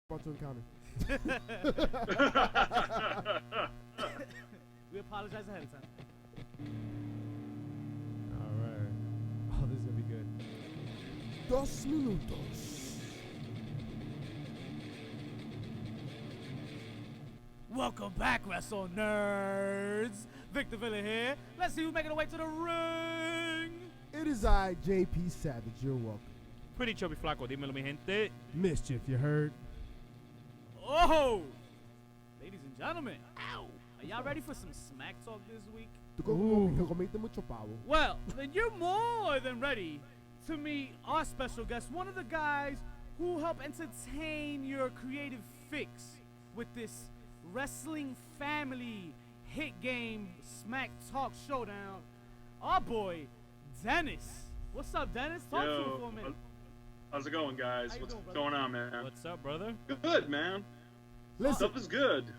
about to encounter. We apologize ahead of time. All right. Oh, this is gonna be good. 2 minutos. Welcome back, Wrestle Nerds. Victor Villa here. Let's see who's making their way to the ring. It is I, JP Savage. You're welcome. Pretty chubby flaco, dímelo mi gente. Mischief, you heard? Oh! Ladies and gentlemen, ow! Are y'all ready for some smack talk this week? Te comiste mucho pavo. Well, then you're more than ready to meet our special guest, one of the guys who help entertain your creative fix with this wrestling family hit game Smack Talk Showdown. Our boy, Dennis. What's up, Dennis? Talk to him for a minute. How's it going, guys? How you What's doing, brother? going on, man? What's up, brother? Good, man. Listen, Stuff is good.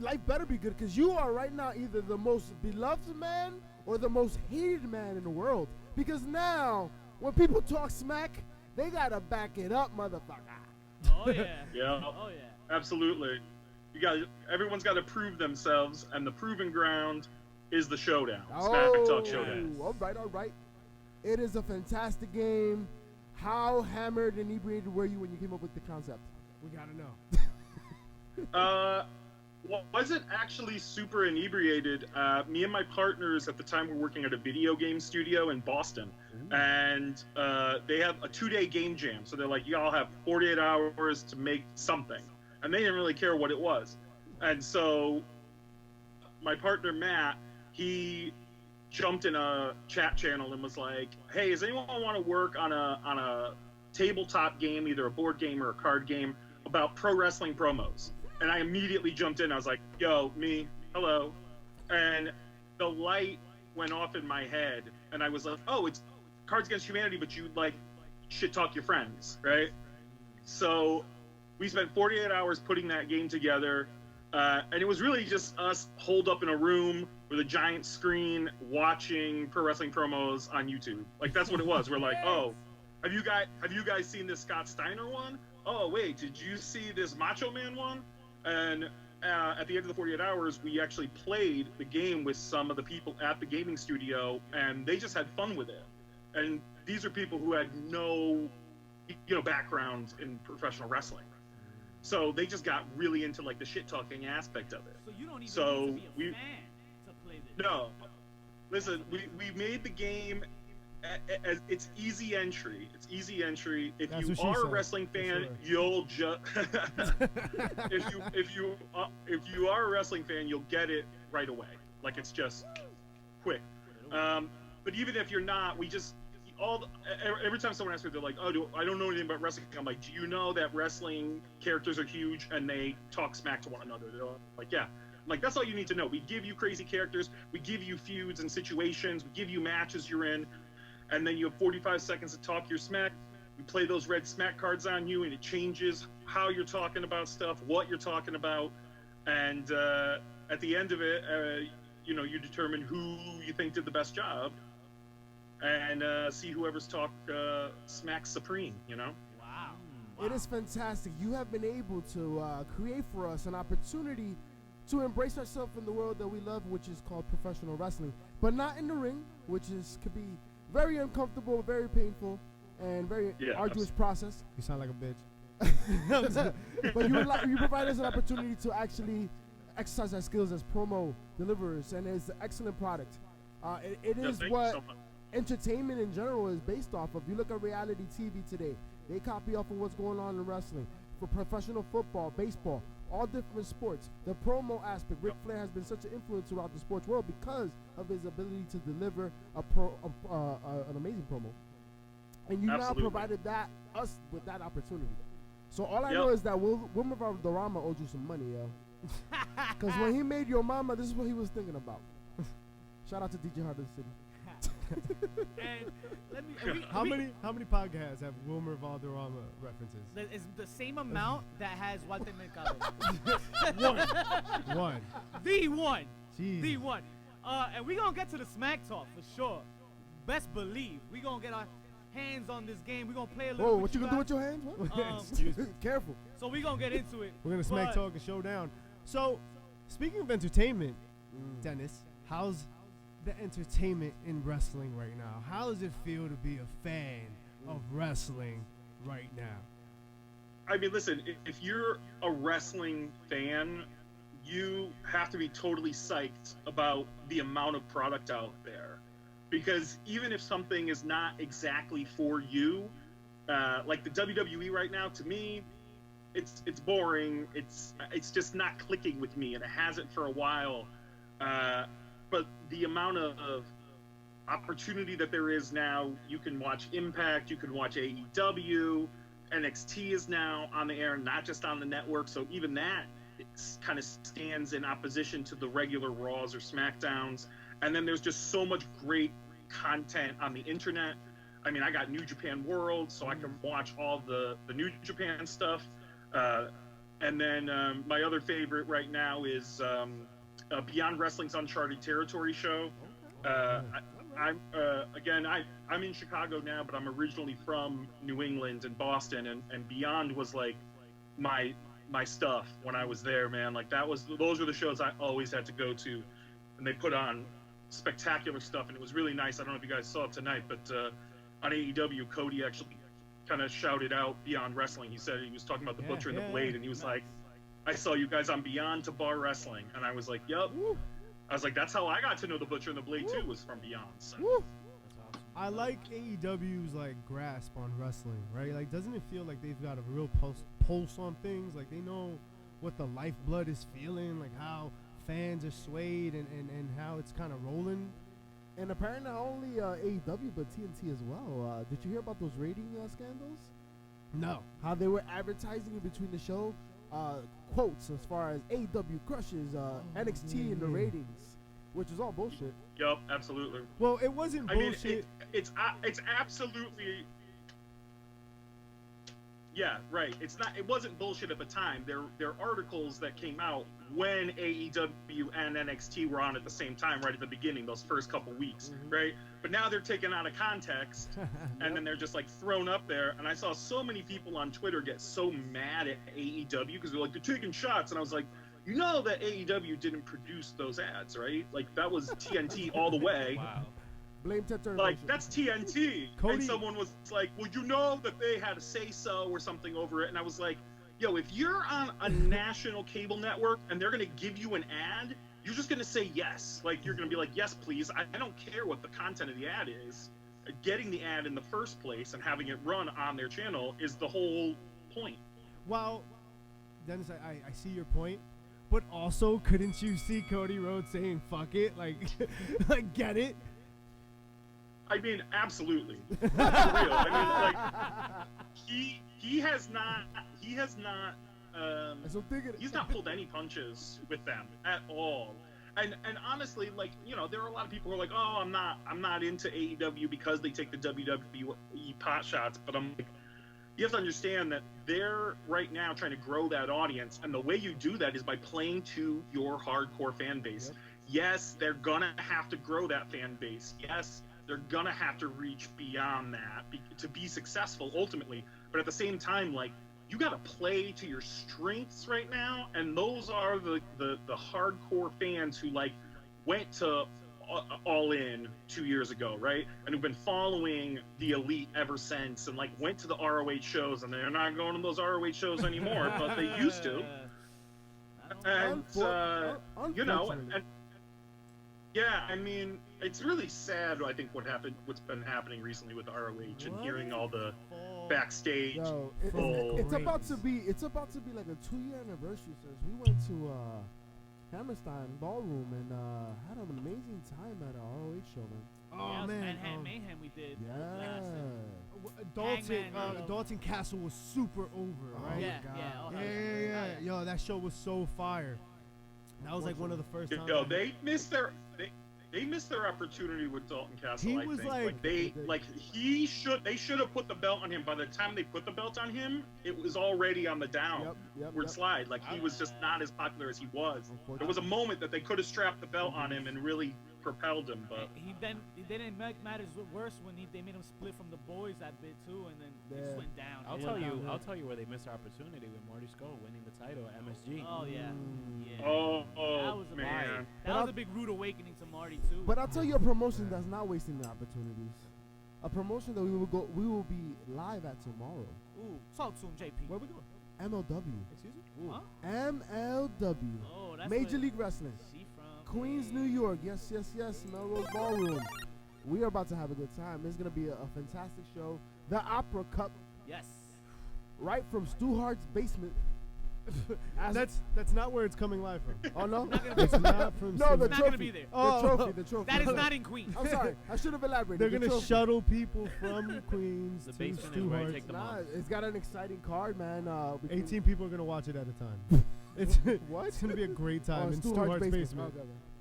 life better be good because you are right now either the most beloved man or the most hated man in the world. Because now, when people talk smack, they gotta back it up, motherfucker. Oh, yeah. Yeah. Oh, yeah. Absolutely. Everyone's got to prove themselves, and the proving ground is the showdown. Smack Talk Showdown. All right. It is a fantastic game. How hammered and inebriated were you when you came up with the concept? We gotta know. Wasn't actually super inebriated. Me and my partners at the time were working at a video game studio in Boston. Ooh. And they have a 2-day game jam. So they're like, y'all have 48 hours to make something. And they didn't really care what it was. And so my partner, Matt, he jumped in a chat channel and was like, hey, does anyone want to work on a tabletop game, either a board game or a card game, about pro wrestling promos? And I immediately jumped in. I was like, yo, me, hello. And the light went off in my head. And I was like, oh, it's Cards Against Humanity, but you, like, shit talk your friends, right? So we spent 48 hours putting that game together. And it was really just us holed up in a room with a giant screen watching pro wrestling promos on YouTube. Like, that's what it was. We're like, oh, have you guys seen this Scott Steiner one? Oh, wait, did you see this Macho Man one? And at the end of the 48 hours, we actually played the game with some of the people at the gaming studio, and they just had fun with it. And these are people who had no, background in professional wrestling. So they just got really into, like, the shit-talking aspect of it. So you don't even need to be a fan to play this. No. Listen, we made the game as it's easy entry. It's easy entry. If That's you what she are a said. wrestling fan, Sure. you'll just if you are a wrestling fan, you'll get it right away. Like, it's just quick. But even if you're not, every time someone asks me, they're like, "Oh, I don't know anything about wrestling." I'm like, "Do you know that wrestling characters are huge and they talk smack to one another?" They're like, "Yeah." I'm like, that's all you need to know. We give you crazy characters, we give you feuds and situations, we give you matches you're in, and then you have 45 seconds to talk your smack. We play those red smack cards on you, and it changes how you're talking about stuff, what you're talking about, and at the end of it, you determine who you think did the best job. And see whoever's talk smack supreme, Wow. It is fantastic. You have been able to create for us an opportunity to embrace ourselves in the world that we love, which is called professional wrestling, but not in the ring, which could be very uncomfortable, very painful, and very arduous process. You sound like a bitch. But you provide us an opportunity to actually exercise our skills as promo deliverers, and it's an excellent product. It is thank what you so much. entertainment in general is based off of. You look at reality TV today, they copy off of what's going on in wrestling. For professional football, baseball, all different sports, the promo aspect, Ric Flair has been such an influence throughout the sports world because of his ability to deliver an amazing promo. And you now provided us with that opportunity. So all I know is that Wilmer Valderrama owed you some money, yo. Because when he made Your Mama, this is what he was thinking about. Shout out to DJ Hard of the City. And How many podcasts have Wilmer Valderrama references? It's the same amount that has Walter Mercado. One. The one. Jeez. The one. And we gonna get to the smack talk for sure. Best believe we gonna get hands on this game. We're gonna play a little. Whoa, bit what you gonna do with guys. your hands? What? Excuse me. Careful. So we're gonna get into it. We're gonna smack But- talk and showdown. So, speaking of entertainment, Dennis, how's the entertainment in wrestling right now? How does it feel to be a fan of wrestling right now? I mean, listen, if you're a wrestling fan, you have to be totally psyched about the amount of product out there. Because even if something is not exactly for you, like the WWE right now, to me, it's boring. It's just not clicking with me, and it hasn't for a while. But the amount of opportunity that there is now, you can watch Impact, you can watch AEW, NXT is now on the air, not just on the network. So even that kind of stands in opposition to the regular Raws or SmackDowns. And then there's just so much great content on the internet. I mean, I got New Japan World, so I can watch all the New Japan stuff. And then my other favorite right now is Beyond Wrestling's Uncharted Territory show. I'm in Chicago now, but I'm originally from New England and Boston, and Beyond was like my stuff when I was there, man. Like those were the shows I always had to go to, and they put on spectacular stuff, and it was really nice. I don't know if you guys saw it tonight, but on AEW, Cody actually kind of shouted out Beyond Wrestling. He said he was talking about the Butcher and the Blade, and he was like, I saw you guys on Beyond to Bar Wrestling, and I was like, yep. I was like, that's how I got to know the Butcher and the Blade too, was from Beyond. So. I like AEW's like grasp on wrestling, right? Like, doesn't it feel like they've got a real pulse on things? Like, they know what the lifeblood is feeling, like how fans are swayed and how it's kind of rolling. And apparently not only AEW but TNT as well. Did you hear about those rating scandals? No. How they were advertising in between the show quotes as far as AEW crushes NXT in the ratings, which is all bullshit. Yep, absolutely. Well, it wasn't bullshit. I mean, it's absolutely. Yeah, right. It wasn't bullshit at the time. There are articles that came out when AEW and NXT were on at the same time, right at the beginning, those first couple weeks, right? But now they're taken out of context, and then they're just like thrown up there. And I saw so many people on Twitter get so mad at AEW because they're like, they're taking shots, and I was like, you know that AEW didn't produce those ads, right? Like that was TNT all the way. Wow. Blame Ted Turner. Like that's TNT. Cody- And someone was like, well, you know that they had a say so or something over it. And I was like, yo, if you're on a national cable network and they're going to give you an ad, you're just going to say yes. Like you're going to be like, yes, please. I don't care what the content of the ad is. Getting the ad in the first place and having it run on their channel is the whole point. Well, Dennis, I see your point, but also couldn't you see Cody Rhodes saying "fuck it"? Like, like get it? I mean, absolutely. For real. I mean, like he has not he's not pulled any punches with them at all. And honestly, like, you know, there are a lot of people who are like, oh, I'm not into AEW because they take the WWE pot shots, but I'm like, you have to understand that they're right now trying to grow that audience, and the way you do that is by playing to your hardcore fan base. Yep. Yes, they're gonna have to grow that fan base. Yes, they're gonna have to reach beyond that to be successful ultimately. But at the same time, like, you gotta play to your strengths right now, and those are the hardcore fans who like went to All In 2 years ago, right? And who've been following the Elite ever since, and like went to the ROH shows, and they're not going to those ROH shows anymore, but they used to. And you know, and yeah, I mean, it's really sad. I think what's been happening recently with ROH and hearing all the backstage. Yo, it's about to be like a 2-year anniversary since we went to Hammerstein Ballroom and had an amazing time at a ROH show, man. Oh yeah, man, Manhattan Mayhem we did. Yeah. Dalton Castle was super over, right? Yeah. Yo, that show was so fire. That was like one of the first times. Yo, they missed their opportunity with Dalton Castle. He I was think. They should have put the belt on him. By the time they put the belt on him, it was already on the downward slide. Like he was just not as popular as he was. There was a moment that they could have strapped the belt on him and really propelled him. But He didn't make matters worse when they made him split from the boys that bit too, and then it just Yeah. went down. I'll Yeah. tell you where they missed their opportunity with Marty Scurll winning the title at MSG. Oh yeah, yeah. oh that was a man, that But was I'll- a big rude awakening to Marty too. But I'll tell you a promotion that's not wasting their opportunities. A promotion that we will be live at tomorrow. Ooh, talk to him, JP. Where we going? MLW. Excuse me? Huh? MLW. Oh, that's Major where League Wrestling. she from. Queens, New York. Yes, yes, yes. Melrose Ballroom. We are about to have a good time. It's going to be a fantastic show. The Opera Cup, Yes. right from Stu Hart's basement. As- That's not where it's coming live from. oh, no? Not gonna be It's not from. No, the It's not trophy. gonna be there. Oh. The trophy. That is not in Queens. I'm sorry. I should have elaborated. They're The gonna trophy. shuttle people from Queens The to basement is Stu where I Hart's. take them Nah, off. it's got an exciting card, man. We can- 18 people are gonna watch it at a time. It's What? It's gonna be a great Oh, time in Stu Stu Hart's Hart's basement. basement.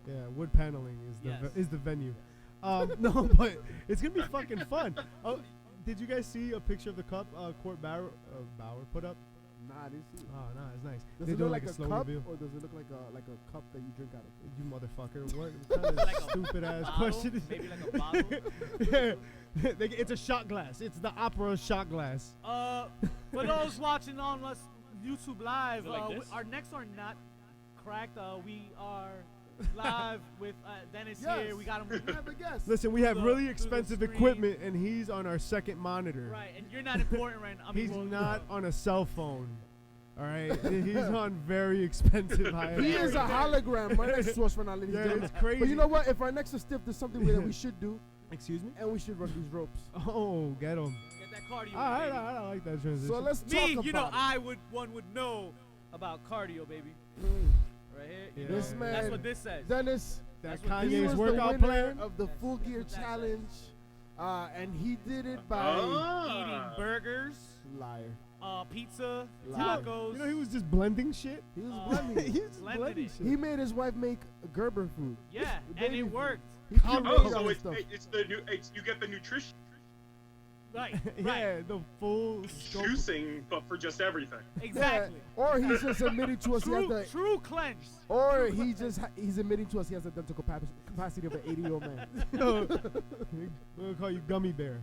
Okay, okay. Yeah, wood paneling is the Yes. is the venue. No, but it's gonna be fucking fun. Oh, did you guys see a picture of the cup Court Bauer put up? Nah, I didn't see it. Oh, no, it's nice. Does They it do look like a slow cup, reveal. or does it look like a cup that you drink out of? You motherfucker! What kind of Like a stupid ass Bottle? question is Maybe like a bottle. yeah, it's a shot glass. It's the opera shot glass. For those watching on us YouTube Live, Is it like this? our necks are not cracked. We are live with Dennis Yes. here. We got him. We have a guest. Listen, we have the- really through the expensive screen. equipment, and he's on our second monitor. Right, and you're not important right now. I mean, He's well, not on a cell phone. All right, he's on very expensive high. He is a hologram right next to us right now, ladies and Yeah, gentlemen. it's crazy. But you know what? If our necks are stiff, there's something that we should do, Excuse me? and we should run these ropes. Oh, get him. Get that cardio. All right, baby. I like that transition. So let's talk Me, about you know, it. one would know about cardio, baby. Mm. Right here. Yeah. You know, This man, That's what this says. Dennis, that that's what he this was Kanye's the workout winner plan. of the Full That's Gear what that says. Challenge, and he did it by Eating burgers, liar. pizza, Liar. tacos. You know, he was just blending shit. He was Uh, blending. He was just blended blending it. shit. He made his wife make Gerber food. yeah, The and baby it food. worked. He Oh, made all so this it's stuff. it's the new you get the nutrition Right, yeah, right, the full scope. juicing, but for just everything. exactly. Yeah. Or he's just admitting to us he has True, the, true cleanse. or he's admitting to us he has the dental capacity of an 80-year-old man. We're gonna call you Gummy Bear.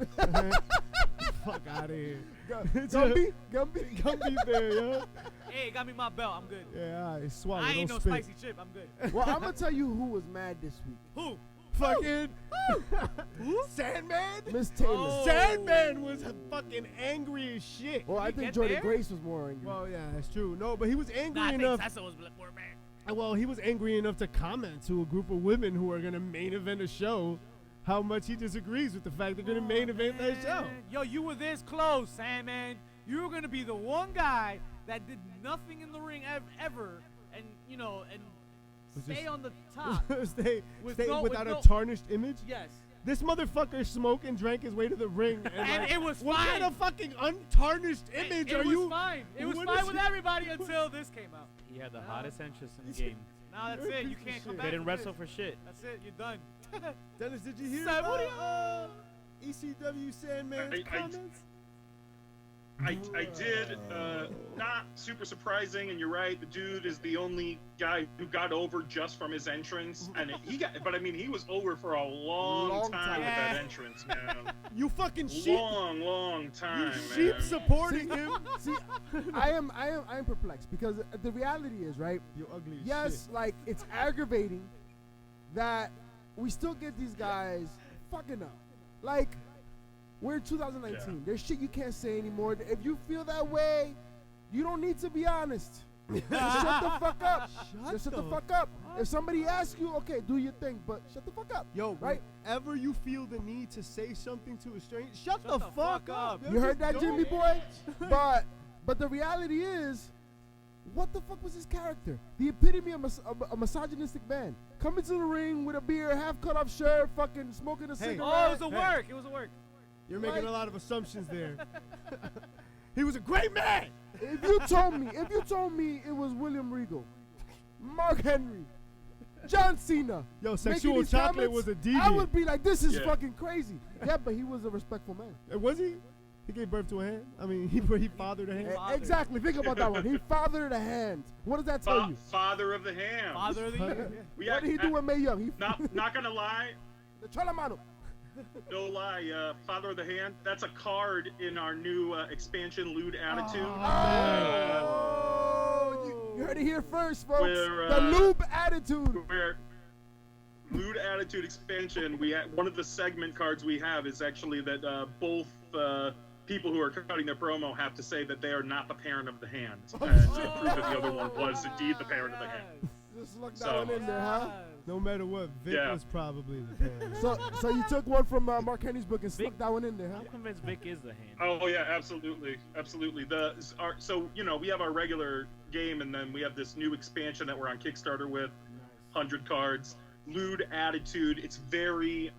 Fuck out of here. Gumby, Gumby. Gummy Bear, yo. Hey, got me my belt. I'm good. Yeah, all right, swallow. I ain't don't no spit. spicy chip. I'm good. Well, I'm gonna tell you who was mad this week. Who? Fucking Sandman. Miss Taylor. Oh. Sandman was fucking angry as shit. Well, I You think get Jordan there? Grace was more angry. Well, yeah, that's true. No, but he was angry Nah, I think enough. Tessa was more mad. Well, he was angry enough to comment to a group of women who are gonna main event a show how much he disagrees with the fact they're gonna main event that show. Man. Yo, you were this close, Sandman. You were gonna be the one guy that did nothing in the ring ever, and you know, and Was stay just- on the top. stay With stay no- without with a no- tarnished image. Yes. This motherfucker smoked and drank his way to the ring, And like, it was what fine. kind of fucking untarnished image it are was you? fine. It was What fine is with he- everybody until this came out. He had the Nah. hottest entrance in the game. Now that's You're a it. You piece of can't come shit. back. Didn't from wrestle this. for shit. That's it. You're done. Dennis, did you hear Samuel? about ECW Sandman's I- comments? I did, not super surprising, and you're right. The dude is the only guy who got over just from his entrance, and but I mean, he was over for a long, Long time with time. that entrance, man. You fucking sheep, long time, sheep man. supporting him. See, I am perplexed because the reality is, right? You ugly as Yes, like it's aggravating that we still get these guys fucking up. Like we're in 2019. Yeah. There's shit you can't say anymore. If you feel that way, you don't need to be honest. Just shut the fuck up. Just shut the fuck up. If somebody asks you, okay, do your thing, but shut the fuck up. Yo, Right? whenever you feel the need to say something to a stranger, shut the fuck up. You heard that, Just Jimmy don't. boy? But the reality is, what the fuck was his character? The epitome of a misogynistic man. Coming to the ring with a beer, half cut off shirt, fucking smoking a Hey. cigarette. Oh, it was a Hey. work. It was a work. You're making Like- a lot of assumptions there. He was a great man. If you told me it was William Regal, Mark Henry, John Cena, Yo, making sexual these chocolate comments, was a deviant. I would be like, this is Yeah. fucking crazy. Yeah, but he was a respectful man. Was he? He gave birth to a hand. I mean, he fathered a hand. Fathered. Exactly. Think about that one. He fathered a hand. What does that tell you? Father of the ham. Father of the year. We What did he do with Mae Young? He not gonna lie, the Cholamano. no lie. Father of the hand. That's a card in our new expansion, Lewd Attitude. Oh, you heard it here first, folks. Where, The lube attitude. Where Lewd Attitude expansion, we have one of the segment cards we have is actually that both people who are cutting their promo have to say that they are not the parent of the hand, and to prove that the other one was indeed the parent of the hand. Just look that So- one in there, huh? No matter what, Vic Yeah. was probably the parent. So you took one from Mark Henry's book and stuck that one in there, huh? I'm convinced Vic is the hand. Oh yeah, absolutely. So we have our regular game, and then we have this new expansion that we're on Kickstarter with, 100 cards. Lewd Attitude. It's very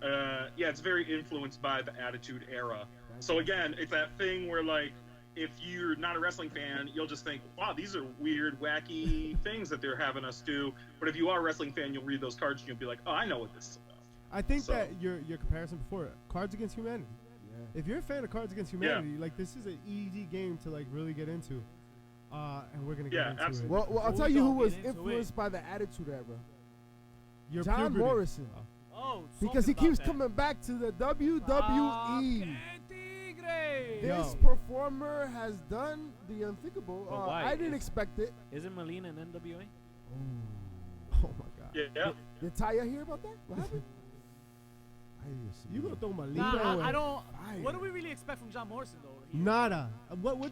it's very influenced by the Attitude Era. So again, it's that thing where like, if you're not a wrestling fan, you'll just think, wow, these are weird, wacky things that they're having us do. But if you are a wrestling fan, you'll read those cards and you'll be like, oh, I know what this is about. I think So- that your comparison before, Cards Against Humanity. Yeah. If you're a fan of Cards Against Humanity, like this is an easy game to like really get into, and we're gonna get Yeah, into absolutely. it. Well, I'll Who tell you who don't was get into influenced by the Attitude Era. Your John puberty. Morrison. Oh, Because he talking keeps about that. coming back to the WWE. Tigre. This Yo. performer has done the unthinkable. But why? I didn't Is- expect it. Isn't Molina an NWA? Oh my God. Yeah. Did Taya hear about that? What happened? I didn't see You it. gonna throw my lead Nah, away? I don't. Fire. What do we really expect from John Morrison though? Nada. What would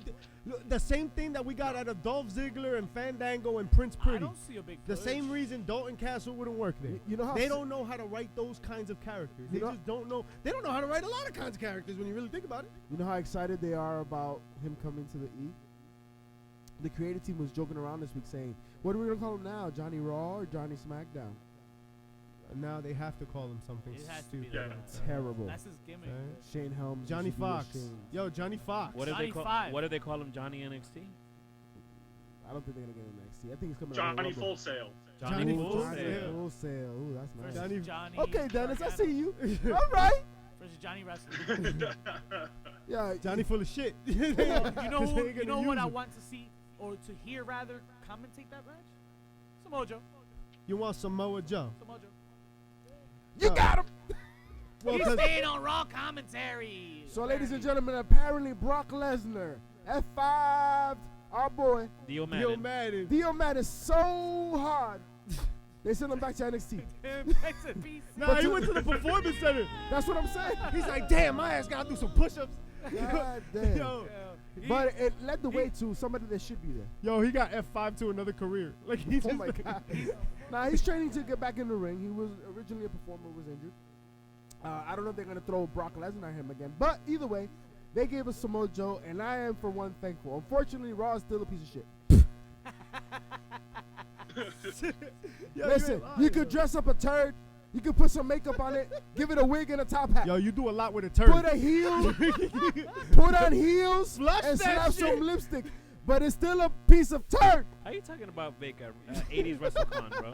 the same thing that we got out of Dolph Ziggler and Fandango and Prince I Pretty? don't see a big. The push. same reason Dalton Castle wouldn't work there. You know how They s- don't know how to write those kinds of characters. They You know- just don't know. They don't know how to write a lot of kinds of characters when you really think about it. You know how excited they are about him coming to the E? The creative team was joking around this week saying, what are we going to call him now? Johnny Raw or Johnny SmackDown? And now they have to call him something It has to be stupid. that. Terrible. That's his gimmick. Right? Shane Helms. Johnny should be Fox. ashamed. Yo, Johnny Fox. What if they Johnny call? Five. What if they call him Johnny NXT? I don't think they're going to get him next year. I think he's coming Johnny out of Full Sail. Johnny Full Full Johnny Sail. Full Sail. Ooh, that's nice. Versus Johnny- Johnny. Okay, Dennis, I see you. Yeah. All right. Versus Johnny Wrestling. Yeah, Johnny full of shit. you know, Because they who, ain't you gonna know what use I him. want to see or to hear rather commentate that match? Samoa Joe. You want Samoa Joe? Samoa Joe. You Oh. got him. Well, He's 'cause- staying on Raw commentary. So, ladies and gentlemen, apparently Brock Lesnar, F5, our boy, Dio Yo, Madden. Madden. Dio Man is so hard. They sent him back to NXT. It's a piece. Nah, he went to the performance center. That's what I'm saying. He's like, damn, my ass gotta do some push-ups. God damn. Yo, But it led the way to somebody that should be there. yo, he got F5 to another career. Like he just Oh my God. Nah, he's training to get back in the ring. He was originally a performer, was injured. I don't know if they're going to throw Brock Lesnar at him again. But either way, they gave us Samoa Joe, and I am, for one, thankful. Unfortunately, Raw is still a piece of shit. Yo, Listen, ain't lying, you could yo. dress up a turd. You could put some makeup on it, give it a wig and a top hat. Yo, you do a lot with a turd. Put a heel, put on heels, Flush and that slap shit. some lipstick. But it's still a piece of turd. How you talking about Vic at 80s WrestleCon, bro?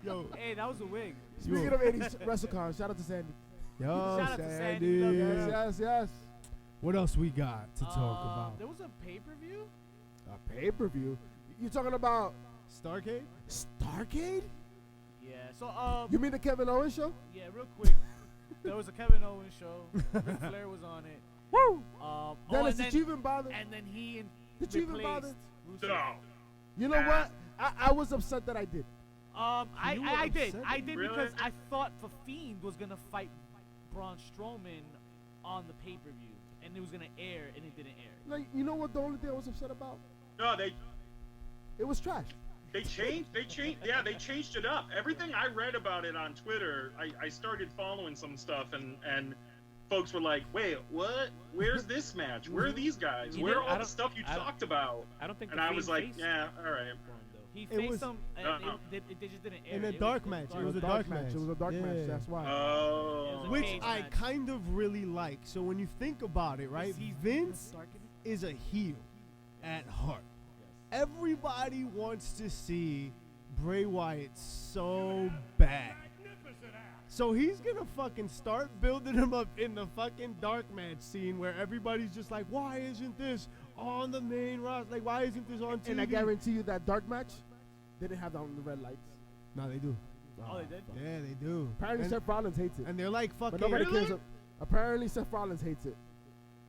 Yo, Hey, that was a wig. Speaking of 80s WrestleCon, shout out to Sandy. yo, Shout out to Sandy, Sandy. love Yes, Yeah. yes, yes. What else we got to talk about? There was a pay-per-view. A pay-per-view. You talking about Starcade? Starcade? Yeah. So You mean the Kevin Owens show? yeah, real quick. There was a Kevin Owens show. Ric Flair was on it. Woo! and Dennis, then, did you even bother? and then he Did you even replaced bother? Rusev. No. You know what? I was upset that I did. You were I did. upset? I did Really? because I thought the Fiend was gonna fight Braun Strowman on the pay-per-view, and it was gonna air, and it didn't air. Like, you know what the only thing I was upset about? No, It was trash. they changed. Yeah, they changed it up. Everything I read about it on Twitter, I started following some stuff, and folks were like, "Wait, what? Where's this match? Where are these guys? You Where didn't- are I all the don't- stuff you I don't- talked about?" I don't think. And the I was Fiend like, faced "Yeah, all right." Braun, though. He It faced was- him, and they just didn't air. In a It was dark match. It was a dark match. It was a dark match. Yeah. That's why. Oh. a Which cage I match. kind of really like. So when you think about it, right? He's Vince dark in it? is a heel at heart. Everybody wants to see Bray Wyatt so bad. So he's gonna fucking start building him up in the fucking dark match scene where everybody's just like, why isn't this on the main roster? Like, why isn't this on TV? And I guarantee you that dark match, they didn't have that on the red lights. No, they do. Oh, they did? Yeah, they do. Apparently and, Seth Rollins hates it. and they're like fucking. But nobody Really? cares. Apparently Seth Rollins hates it.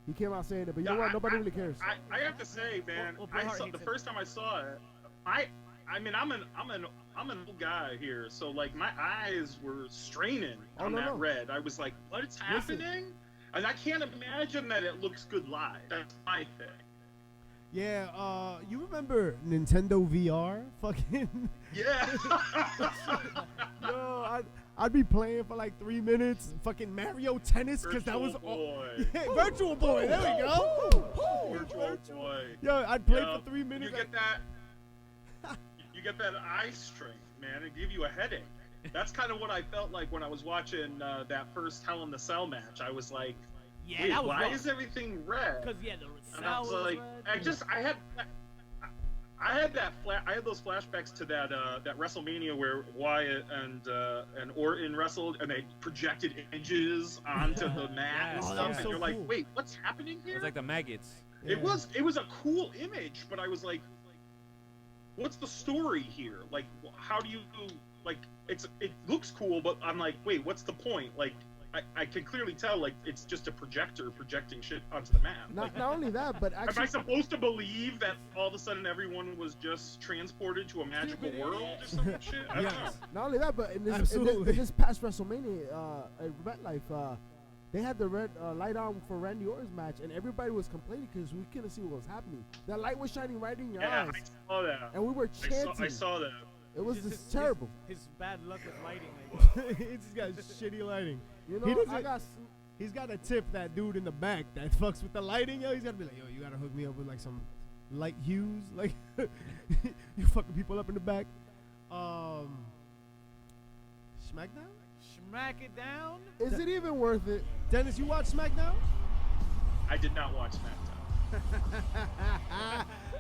He came out saying it, but you know what? Nobody really cares. I have to say, man, Well, Bret Hart the hates it. first time I saw it, I mean, I'm an old guy here, so like my eyes were straining on that red. I was like, what's happening? And I can't imagine that it looks good live. That's my thing. Yeah, you remember Nintendo VR? Fucking. Yeah. Yo, I'd be playing for like 3 minutes. Fucking Mario Tennis, because that was all. Boy. Yeah, Virtual Boy, there we go. Virtual Boy. Yo, I'd play Yeah. for 3 minutes. You get that. You get that eye strain, man. It give you a headache. That's kind of what I felt like when I was watching that first Hell in the Cell match. I was like, Yeah, wait, that was why rough. is everything red? Because, yeah, the And I was cell like, red. I had those flashbacks to that WrestleMania where Wyatt and Orton wrestled, and they projected images onto the mat and Yes. stuff, Oh, that was and so you're like, cool. wait, what's happening here? It's like the maggots. Yeah. It was a cool image, but I was like, what's the story here? Like, how do you like? It looks cool, but I'm like, wait, what's the point? Like, I can clearly tell, like, it's just a projector projecting shit onto the map. Like, Not only that, but am I actually, supposed to believe that all of a sudden everyone was just transported to a magical world or some shit? I don't know. Yes. not only that, but in Absolutely. this past WrestleMania at MetLife, they had the red light on for Randy Orton's match, and everybody was complaining because we couldn't see what was happening. That light was shining right in your Yeah, eyes, I saw that. and we were chanting. I saw that. It was Just just terrible. His bad luck with lighting. Like, He's just got shitty lighting. You He know, doesn't- He's got to tip that dude in the back that fucks with the lighting. Yo, he's got to be like, yo, you got to hook me up with like some light hues. Like, you fucking people up in the back. SmackDown? smack it down. Is it even worth it? Dennis, you watch SmackDown? I did not watch SmackDown.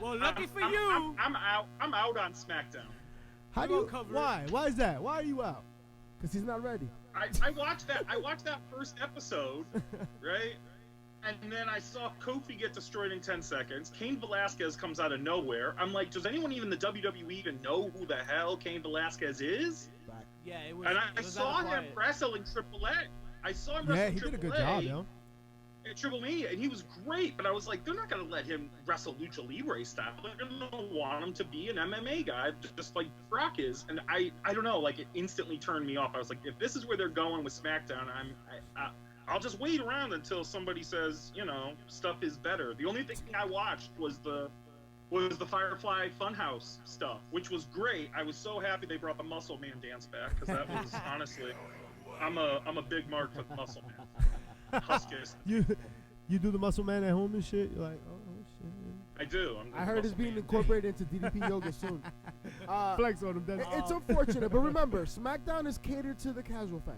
Well, lucky for I'm- you. I'm out. I'm out on SmackDown. How We do you? gonna cover it. Why? Why is that? Why are you out? Because he's not ready. I watched that first episode, right? And then I saw Kofi get destroyed in 10 seconds. Cain Velasquez comes out of nowhere. I'm like, does anyone even in the WWE even know who the hell Cain Velasquez is? Yeah, it was. And it I was saw out of him quiet. wrestle in AAA. I saw him Yeah, wrestle he in did a good AAA job, yo. at Triple Mania, and he was great. But I was like, they're not going to let him wrestle Lucha Libre style. They're going to want him to be an MMA guy, just like Brock is. And I don't know, like it instantly turned me off. I was like, if this is where they're going with SmackDown, I'll just wait around until somebody says, you know, stuff is better. The only thing I watched was the Firefly Funhouse stuff, which was great. I was so happy they brought the Muscle Man dance back because that was honestly, I'm a big mark for the Muscle Man. Huskers. You do the Muscle Man at home and shit. You're like, oh shit. I do. I heard it's being incorporated into DDP Yoga soon. Flex on him, Dennis. It's unfortunate, but remember, SmackDown is catered to the casual fan.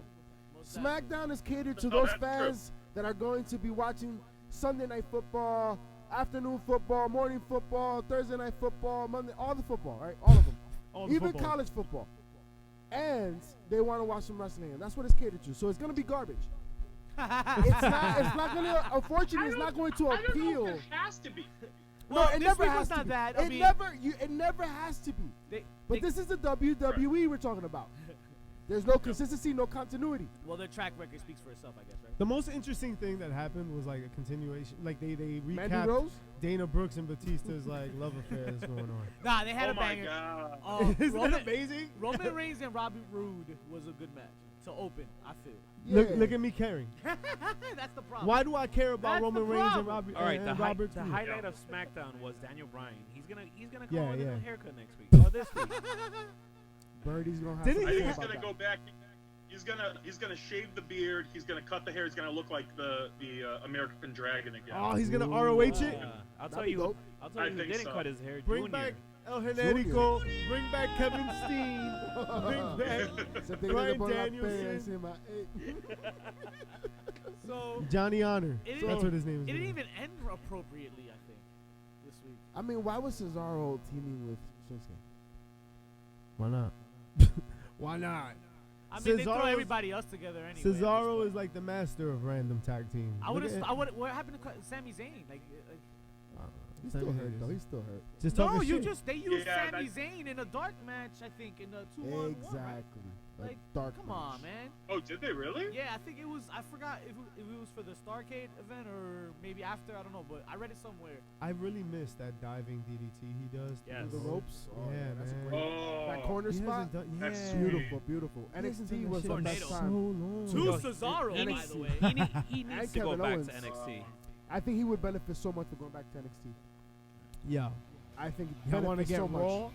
Most definitely. SmackDown is catered to Oh, those that's true. fans that are going to be watching Sunday Night Football, afternoon football, morning football, Thursday Night Football, Monday, all the football, right? All of them. All the Even football. college football. And they want to watch some wrestling, and that's what it's catered to. So it's going to be garbage. It's not going to, unfortunately, it's not going to I don't know appeal. if it has to be. Well, No, it this never week has was to not be. that. I It mean, never has to be. But they- this is the WWE we're talking about. There's no consistency, no continuity. Well, their track record speaks for itself, I guess, right? The most interesting thing that happened was like a continuation. Like they Mandy recapped Rose? Dana Brooks and Batista's like love affair that's going on. Nah, they had Oh a my banger. god. Isn't Roman, that amazing? Roman Reigns and Robbie Roode was a good match to open. I feel. Look at me caring. That's the problem. Why do I care about That's the Roman Reigns and problem. Robbie All right, and the Roberts? highlight of SmackDown was Daniel Bryan. He's gonna call Yeah, in yeah. a haircut next week or this week. Birdie's gonna have Did to he? I think say he's about gonna that. go back. He's gonna shave the beard. He's gonna cut the hair. He's gonna look like the American Dragon again. Oh, he's gonna Ooh. ROH it. I'll That'd tell be you. dope. I'll tell I you who think didn't so. cut his hair. Bring Junior. back El Generico. Bring back Kevin Steen. Bring back Except they Brian didn't put up Danielson. pants in my- So Johnny Honor. It That's didn't- what his name is. it didn't even end appropriately, I think, this week. I mean, why was Cesaro teaming with Shinsuke? Why not? Why not? I mean, they throw Cesaro's- everybody else together anyway. Cesaro is like the master of random tag teams. I would Look have. at- What happened to Sami Zayn? He's Sami still Zayn hurt is- though. He's still hurt. Just No, talking you shit. they used Yeah, Sami that's- Zayn in a dark match. I think in the 2-on-1. Right? Exactly. A Like, dark come match. on, man. Oh, did they really? Yeah, I think it was. I forgot if it was for the Starcade event or maybe after. I don't know, but I read it somewhere. I really miss that diving DDT he does. Yes. Through the ropes. Oh, Yeah, that's a man. great. Oh, That corner He spot. hasn't done- That's yeah. sweet. Beautiful, beautiful. He hasn't NXT done was that the shit best in Tornado. so time. long. To Yo, Cesaro, by NXT. the way. He And needs to To go Kevin back Owens. to NXT. I think he would benefit so much for going back to NXT. Yeah. I think You want to benefits get so much. Raw?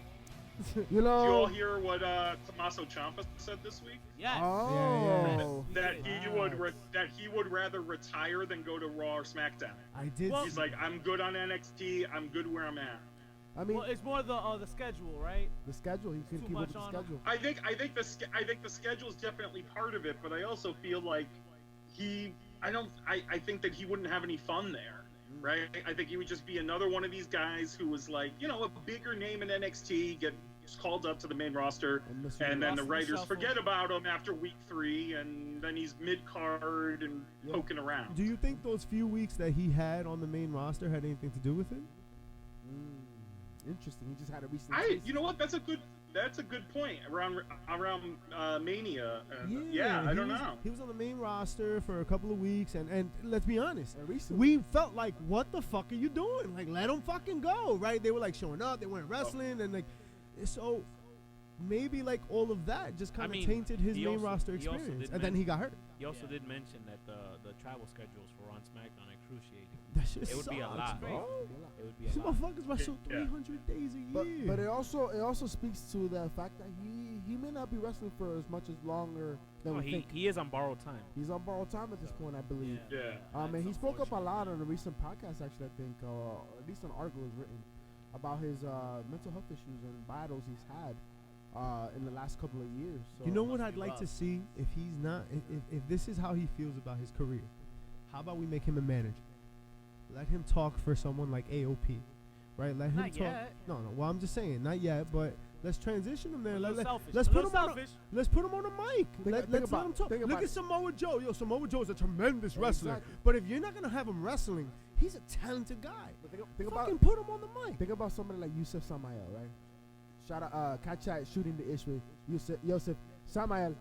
You Did you all know. hear what Tommaso Ciampa said this week? Yes. Oh. That he Wow. would rather retire than go to Raw or SmackDown. I did. Well- He's like, I'm good on NXT. I'm good where I'm at. I mean, Well, it's more the schedule, right? the schedule. He can too keep up much with the on him. schedule. I think the schedule is definitely part of it, but I also feel like I think that he wouldn't have any fun there, right? I think he would just be another one of these guys who was like, a bigger name in NXT, gets called up to the main roster, And this and then the Roster writers shuffle. forget about him after week 3, and then he's mid-card and Yeah. poking around. Do you think those few weeks that he had on the main roster had anything to do with it? Interesting. He just had a recent. You know what? That's a good point around Mania. I he don't was- know. He was on the main roster for a couple of weeks, and let's be honest, And recently. we felt like, what the fuck are you doing? Like, let him fucking go, right? They were like showing up, they weren't wrestling, and like, so maybe like all of that just kind of mean, tainted his he main also- roster he also experience, did and then he got hurt. He also Yeah. did mention that the travel schedules for on SmackDown are cruciating. That shit It would be a sucks, lot. bro. It would be These a lot. motherfuckers wrestle Yeah. 300 days a But year. but it also speaks to the fact that he may not be wrestling for as much as longer than No, we think. he is on borrowed time. He's on borrowed time at this point, I believe. Yeah. And That's he spoke up a unfortunate. lot on a recent podcast, actually. I think, at least an article was written about his mental health issues and battles he's had in the last couple of years. So You know what Must I'd be like rough. to see if he's not if this is how he feels about his career. How about we make him a manager? Let him talk for someone like AOP, right? Let him Not talk. yet. No. Well, I'm just saying, not yet. But let's transition him there. A Let, little let, selfish. let's a put little him on. selfish. Let's put him on a mic. Let's think let about- him talk. think Look about at it. Samoa Joe. Yo, Samoa Joe is a tremendous wrestler. Exactly. But if you're not gonna have him wrestling, he's a talented guy. But think about Fucking put him on the mic. think about somebody like Yusuf Samael, right? Shout out, catch that shooting the ish with Yusuf Samael.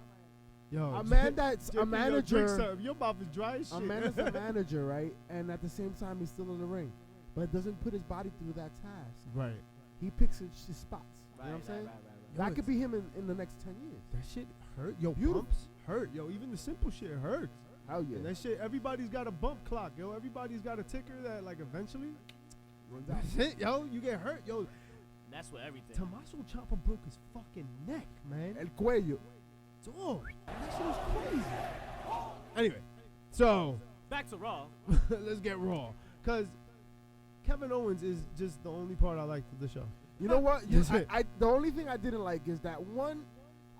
Yo, A man that's a JP, yo, drink manager. something. Your mouth is dry as A shit. man that's a manager, right? And at the same time, he's still in the ring, but doesn't put his body through that task. right. He picks his spots. You know what I'm saying? Yo, That could be him in the next 10 years. That shit hurt. Yo, Beautiful. bumps hurt. Yo, even the simple shit hurts. Hell yeah. And that shit, everybody's got a bump clock. Yo, everybody's got a ticker that, like, eventually, Runs out. that's it. Yo, you get hurt. Yo, That's what everything. Tommaso Ciampa broke his fucking neck, man. El cuello. Dog, that shit was crazy. Anyway, so Back to Raw. let's get raw. Because Kevin Owens is just the only part I like of the show. You know what? That's it. The only thing I didn't like is that one,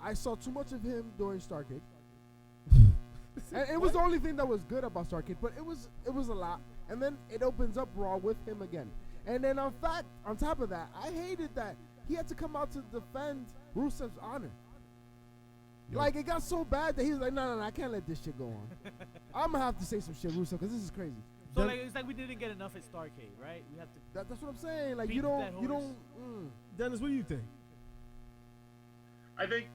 I saw too much of him during Starcade. And it was the only thing that was good about Starcade, but it was a lot. And then it opens up Raw with him again. And then on top of that, I hated that he had to come out to defend Rusev's honor. Yo. Like, it got so bad that he was like, no, I can't let this shit go on. I'm going to have to say some shit, Rusev, because this is crazy. So Then- like it's like we didn't get enough at Starcade, right? We have to. That's what I'm saying. Like, Beat you that don't, horse. Dennis, what do you think? I think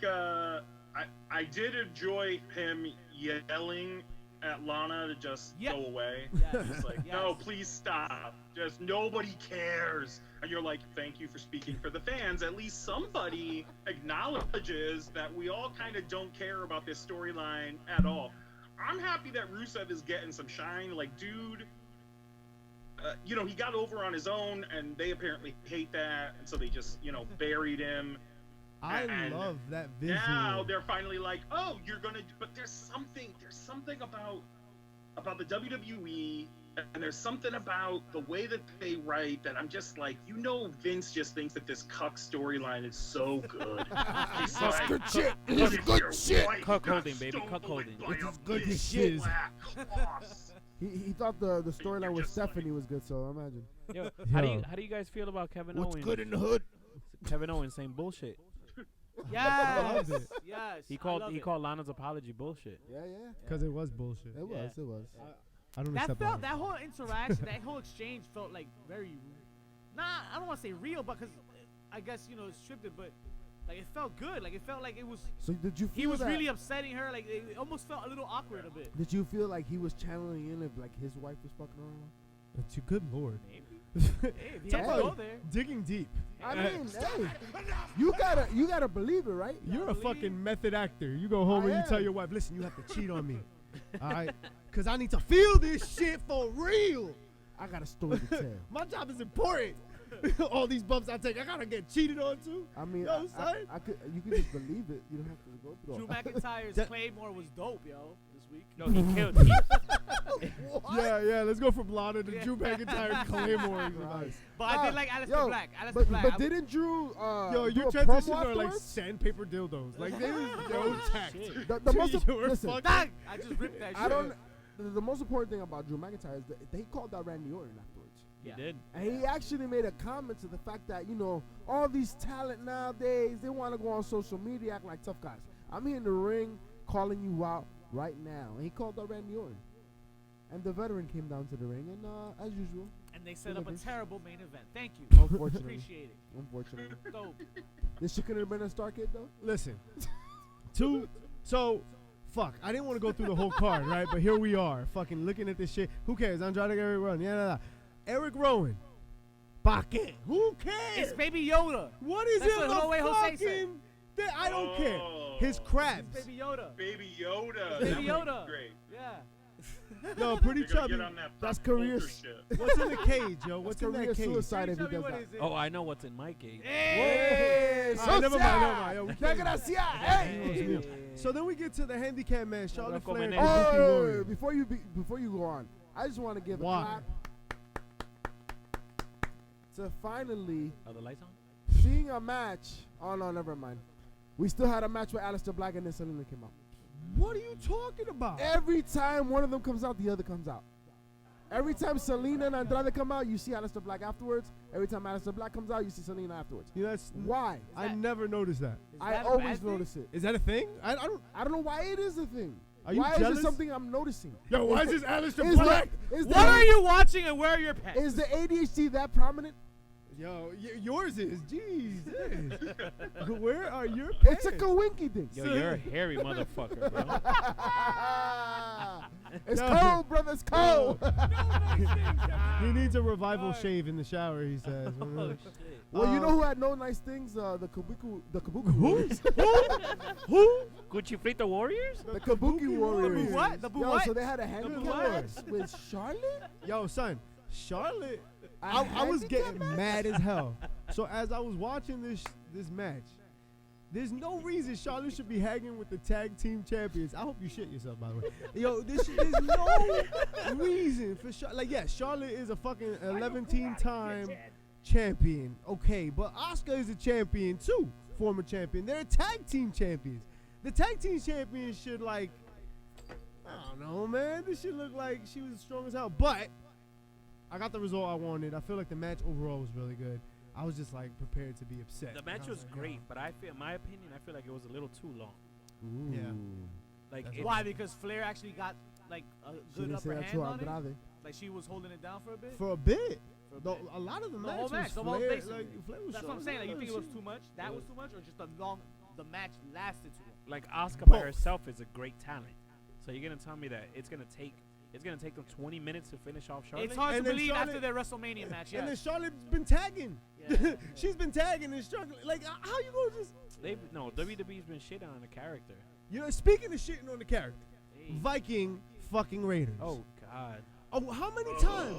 I did enjoy him yelling at Lana to just Yeah. go away. Yes. It's like, Yes. no, please stop. Just nobody cares. And you're like, thank you for speaking for the fans. At least somebody acknowledges that we all kind of don't care about this storyline at all. I'm happy that Rusev is getting some shine. Like, dude, he got over on his own, and they apparently hate that, and so they just, buried him. I And love that visual. Now they're finally like, oh, you're gonna. But there's something about the WWE, and there's something about the way that they write that I'm just like, Vince just thinks that this cuck storyline is so good. He's That's like, good shit. "What It's if good your shit." wife Cuck got holding, baby, stolen cuck holding. by It's a as good as big shiz. black horse?" He thought the storyline You're with just like- Stephanie was good, so imagine. Yo, Yo. how do you guys feel about Kevin Owens? in the hood? Kevin Owens saying bullshit. Yes. loved it. Yes. He I called love it. Lana's apology bullshit. Yeah. Because it was bullshit. It was. It was. I don't That accept felt that. that whole interaction, that whole exchange felt like very, I don't want to say real, because I guess it's scripted, but like it felt good. Like it felt like it was. So did you feel He was that, really upsetting her. Like it almost felt a little awkward a bit. Did you feel like he was channeling in if like his wife was fucking around? It's a good lord. Maybe. Hey, if he had to go there. Digging deep. I mean, hey, you gotta believe it, right? You're a believe- fucking method actor. You go home I and you tell am. your wife, listen, you have to cheat on me. All right? Because I need to feel this shit for real. I got a story to tell. My job is important. All these bumps I take, I got to get cheated on too. I mean, Yo, son. I could. You can just believe it. You don't have to go through Drew all that. McIntyre's That- Claymore was dope, yo, this week. No, he killed. Yeah, let's go from Lana to Yeah. Drew McIntyre Claymore. Christ. But I did like Aleister Yo, Black. Aleister But, Black. but didn't Drew? Yo, do your a transitions promo are like afterwards? sandpaper dildos. Like, there is no tact. The most You were listen. fucking- Dang! I just ripped that shit. I don't. The most important thing about Drew McIntyre is that he called out Randy Orton afterwards. He Yeah. did. And he actually made a comment to the fact that, all these talent nowadays, they want to go on social media, act like tough guys. I'm here in the ring calling you out right now. And he called out Randy Orton. And the veteran came down to the ring, and as usual, And they set up a Delivered. terrible main event. Thank you. unfortunately, Appreciate it. unfortunately. Dope. This shit couldn't have been a Star Kid, though? Listen, fuck. I didn't want to go through the whole card, right? But here we are, fucking looking at this shit. Who cares? Andrade Eric Rowan. Yeah. Eric Rowan. Baque. Who cares? It's Baby Yoda. What is That's it? what The No Way Jose said. fucking. I don't care. Oh. His crabs. It's Baby Yoda. Baby Yoda. Baby That would be Yoda. Great. Yeah. Yo, pretty They gotta chubby. get on that That's pop culture career shit. What's in the cage, yo? What's in career that cage? suicide if he Tell me does what that. is it? Oh, I know what's in my cage. Hey, Alright, never mind. social. Yo, we can't- Gracias. Hey. Hey. So then we get to the handicap match. Charlotte Loco Flair and Menezes. Kabuki Oh, Warrior. before you go on, I just want to give Why? a clap to finally Are the lights on? seeing a match. Oh no, never mind. We still had a match where Aleister Black and then Selena came out. What are you talking about? Every time one of them comes out, the other comes out. Every time Selena and Andrade come out, you see Aleister Black afterwards. Every time Aleister Black comes out, you see Selena afterwards. You know, that's, Why? I that- never noticed that. Is I that a bad always thing? notice it. Is that a thing? I don't. I don't know why it is a thing. Are you why jealous? is it something I'm noticing? Yo, why is this Aleister Is Black? Is What are you watching and where are your pets? Is the ADHD that prominent? Yo, yours is. Jesus. Where are your It's a pants? Kawinky thing. Yo, you're a hairy motherfucker, bro. It's No. cold, brother. It's cold. He needs a revival shave in the shower, he says. Oh, shit. Well, you know who had no nice things? The Kabuki Who? Warriors. Who? Gucci Frito Warriors? The Kabuki Warriors. The what? The Yo, what? so they had a handicap what? match with Charlotte? Yo, son, Charlotte. A I was handicap getting match? mad as hell. So as I was watching this match, there's no reason Charlotte should be hanging with the tag team champions. I hope you shit yourself, by the way. Yo, there's no reason for Charlotte. Like, yeah, Charlotte is a fucking 11-time champion. Okay, but Asuka is a champion too, former champion. They're tag team champions. The tag team champions should, like, I don't know, man. This should look like she was strong as hell. But I got the result I wanted. I feel like the match overall was really good. I was just like prepared to be upset. The match I was like, great, but I feel, in my opinion, I feel like it was a little too long. Ooh. Yeah. Like, That's it, Why? Because Flair actually got like a She good didn't say upper that hand to on it. Andrade. Like she was holding it down for a bit. For a bit. For a Though bit. a lot of the The match whole was match, the whole Flair, basically. like, Flair was That's what I'm showing saying. Like you love. think it was She- too much? That was too much, or just the match lasted too long? like Asuka by Both. herself is a great talent. So you're gonna tell me that it's gonna take them 20 minutes to finish off Charlotte? It's hard And to then believe after Charlotte- their WrestleMania match. And then Yes. Charlotte's been tagging. Yeah. She's been tagging and struggling. Like, how you gonna just? No, WWE's been shit on the character. You know, speaking of shitting on the character, Hey. Viking fucking Raiders. Oh God. Oh, how many times?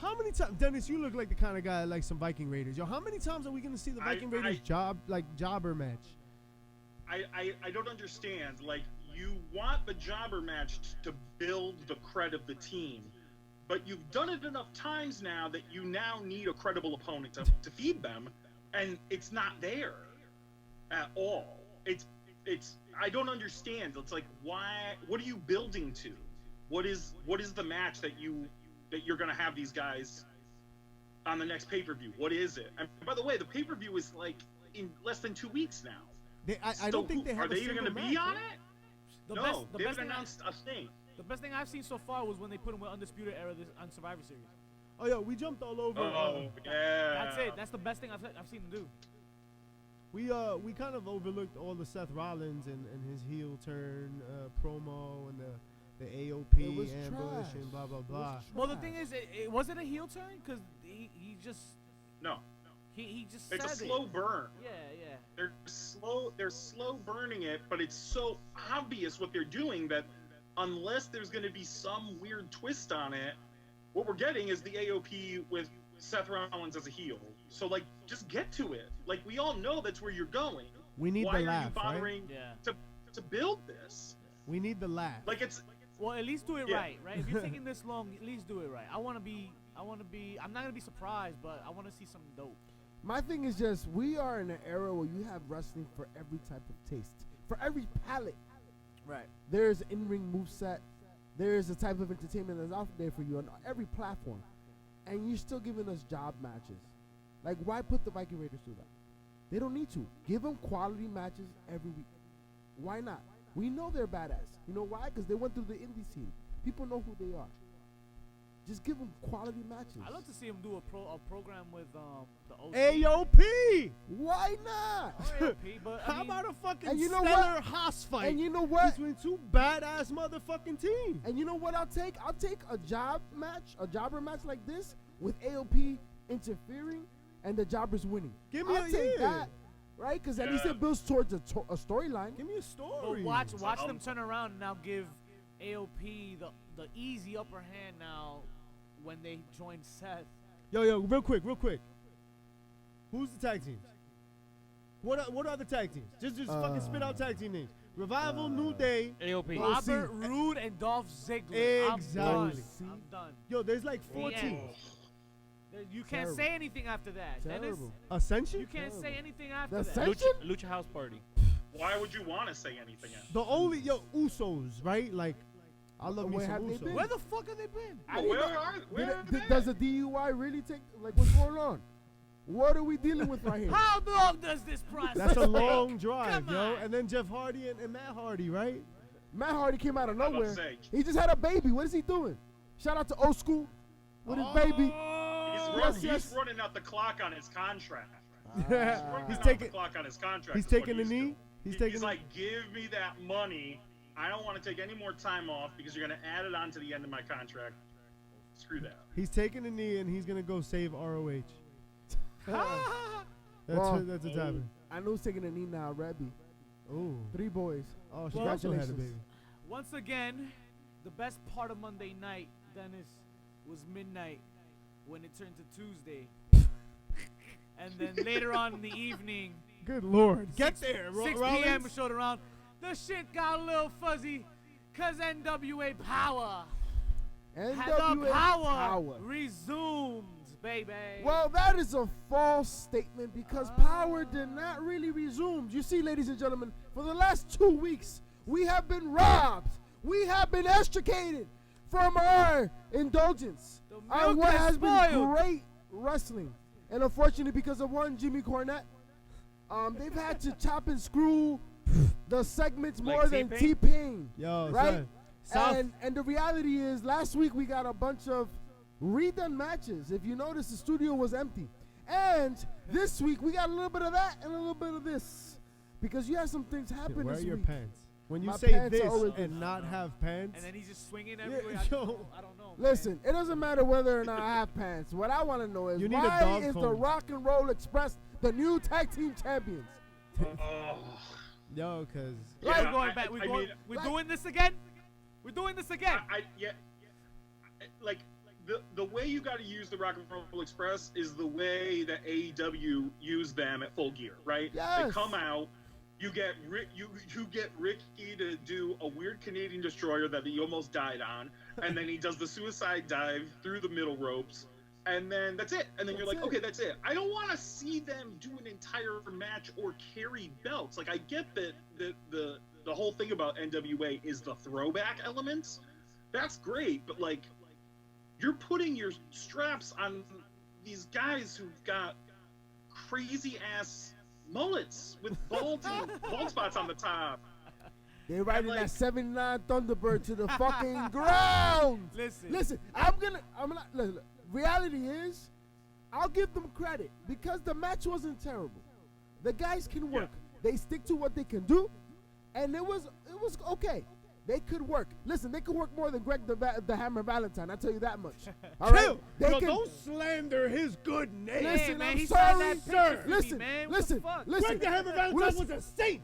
How many times, Dennis? You look like the kind of guy that likes some Viking Raiders. Yo, how many times are we gonna see the Viking Raiders jobber match? I don't understand. Like, you want the jobber match to build the cred of the team, but you've done it enough times now that you now need a credible opponent to feed them, and it's not there at all. It's I don't understand. It's like, why? What are you building to? What is the match that you're gonna have these guys on the next pay-per-view? What is it? And by the way, the pay-per-view is like in less than 2 weeks now. I don't think they have Are they even going to be on it? The No, best, the they best haven't thing announced a thing. the best thing I've seen so far was when they put him with Undisputed Era on Survivor Series. Oh, yeah, we jumped all over. Oh, yeah. That's it. That's the best thing I've seen him do. We kind of overlooked all the Seth Rollins and his heel turn promo and the AOP It was ambush trash. and blah blah It was blah. Well, the trash. thing is, it wasn't a heel turn because he just No, he just it's a said slow it. burn. Yeah, yeah. They're slow burning it, but it's so obvious what they're doing that unless there's going to be some weird twist on it, what we're getting is the AOP with Seth Rollins as a heel. So like, just get to it. Like, we all know that's where you're going. We need Why the are you laugh, right? bothering Yeah. to build this? We need the laugh. Like, it's Well, at least do it Yeah. right, right? If you're taking this long, at least do it right. I'm not gonna be surprised, but I want to see something dope. My thing is just we are in an era where you have wrestling for every type of taste, for every palate. Right. There's in-ring moveset. There's a type of entertainment that's out there for you on every platform, and you're still giving us job matches. Like, why put the Viking Raiders through that? They don't need to. Give them quality matches every week. Why not? We know they're badass. You know why? Because they went through the indie scene. People know who they are. Just give them quality matches. I'd love to see him do a program with the OC. AOP. Why not? Or AOP, but I How mean, about a fucking And you know stellar what? house fight And you know what? between two badass motherfucking teams? And you know what I'll take? I'll take a jobber match like this with AOP interfering and the jobbers winning. Give me I'll a take yeah. that, right? Because at least Yeah. it builds towards a storyline. Give me a but story. watch Um, them turn around and now give AOP the easy upper hand now when they join Seth. Yo, real quick. Who's the tag teams? What are the tag teams? Just fucking spit out tag team names. Revival, New Day. AOP. Well, Robert see- Roode and Dolph Ziggler. Exactly. I'm See? done. Yo, there's like 4 The teams. end. You can't Terrible. say anything after that. Dennis, Terrible. Ascension? you can't say Terrible. anything after The that. Ascension? Lucha House Party. why would you want to say anything else? The only Usos, right? Like, I love me Where some have they Usos. been? Where the fuck have they been? I Well, didn't where know- are Does a DUI really take, like, what's going on? What are we dealing with right here? How long does this process That's a take? long drive, Come yo. on. And then Jeff Hardy and Matt Hardy, right? Matt Hardy came out of about to nowhere. say. He just had a baby. What is he doing? Shout out to Old School with his baby. He's running out the clock on his contract. He's Running out the taking clock on his contract. he's is what taking the knee. doing. He's He's taking like, give me that money. I don't want to take any more time off because you're going to add it on to the end of my contract. Screw that. He's taking the knee and he's gonna go save ROH. Well, That's what's happening. I know who's taking a knee now, Rebby. Oh, 3 boys. oh, she also had a Congratulations. baby. Once again, the best part of Monday night, Dennis, was midnight when it turned to Tuesday. And then later on in the evening, Good lord, get 6 there, 6 Rollins. p.m. showed around. The shit got a little fuzzy because NWA Power had the NWA power resumed, baby. Well, that is a false statement because power did not really resume. You see, ladies and gentlemen, for the last 2 weeks, we have been robbed. We have been extricated from our indulgence. The Our milk what is has spoiled. been great wrestling. And unfortunately, because of one Jimmy Cornette, they've had to chop and screw the segments Like more than T-Pain? T-Pain. Yo, Right? son. South, And the reality is, last week we got a bunch of redone matches. If you notice, the studio was empty. And this week we got a little bit of that and a little bit of this. Because you had some things happen wear this your week. pants. When you My say pants are this always- and not have pants, And then he's just swinging Yeah, everywhere. yo. I don't know. Listen, it doesn't matter whether or not I have pants. What I want to know is You need a why dog is the comb. Rock and Roll Express the new tag team champions? Oh. yo, cause We're Yeah, going I- back. I We're mean, we're doing this again. We're doing this again. Like the way you got to use the Rock and Roll Express is the way that AEW used them at Full Gear, right? Yes. They come out, you get you get Ricky to do a weird Canadian destroyer that he almost died on, and then he does the suicide dive through the middle ropes, and then that's it. And then you're That's like, it. okay, that's it. I don't want to see them do an entire match or carry belts. Like I get that the whole thing about NWA is the throwback elements. That's great, but like you're putting your straps on these guys who've got crazy ass mullets with bald spots on the top. They riding like- that 79 Thunderbird to the fucking ground. Listen. I'm not. Look, reality is, I'll give them credit because the match wasn't terrible. The guys can work. They stick to what they can do, and it was okay. They could work. Listen, they could work more than Greg the Hammer Valentine. I tell you that much. All right? Chill. They Yo, can. don't slander his good name. Listen, man, I'm he sorry, signed that picture sir. for me, Listen, man. What the listen, fuck? listen. Greg the Hammer Valentine Listen. was a saint.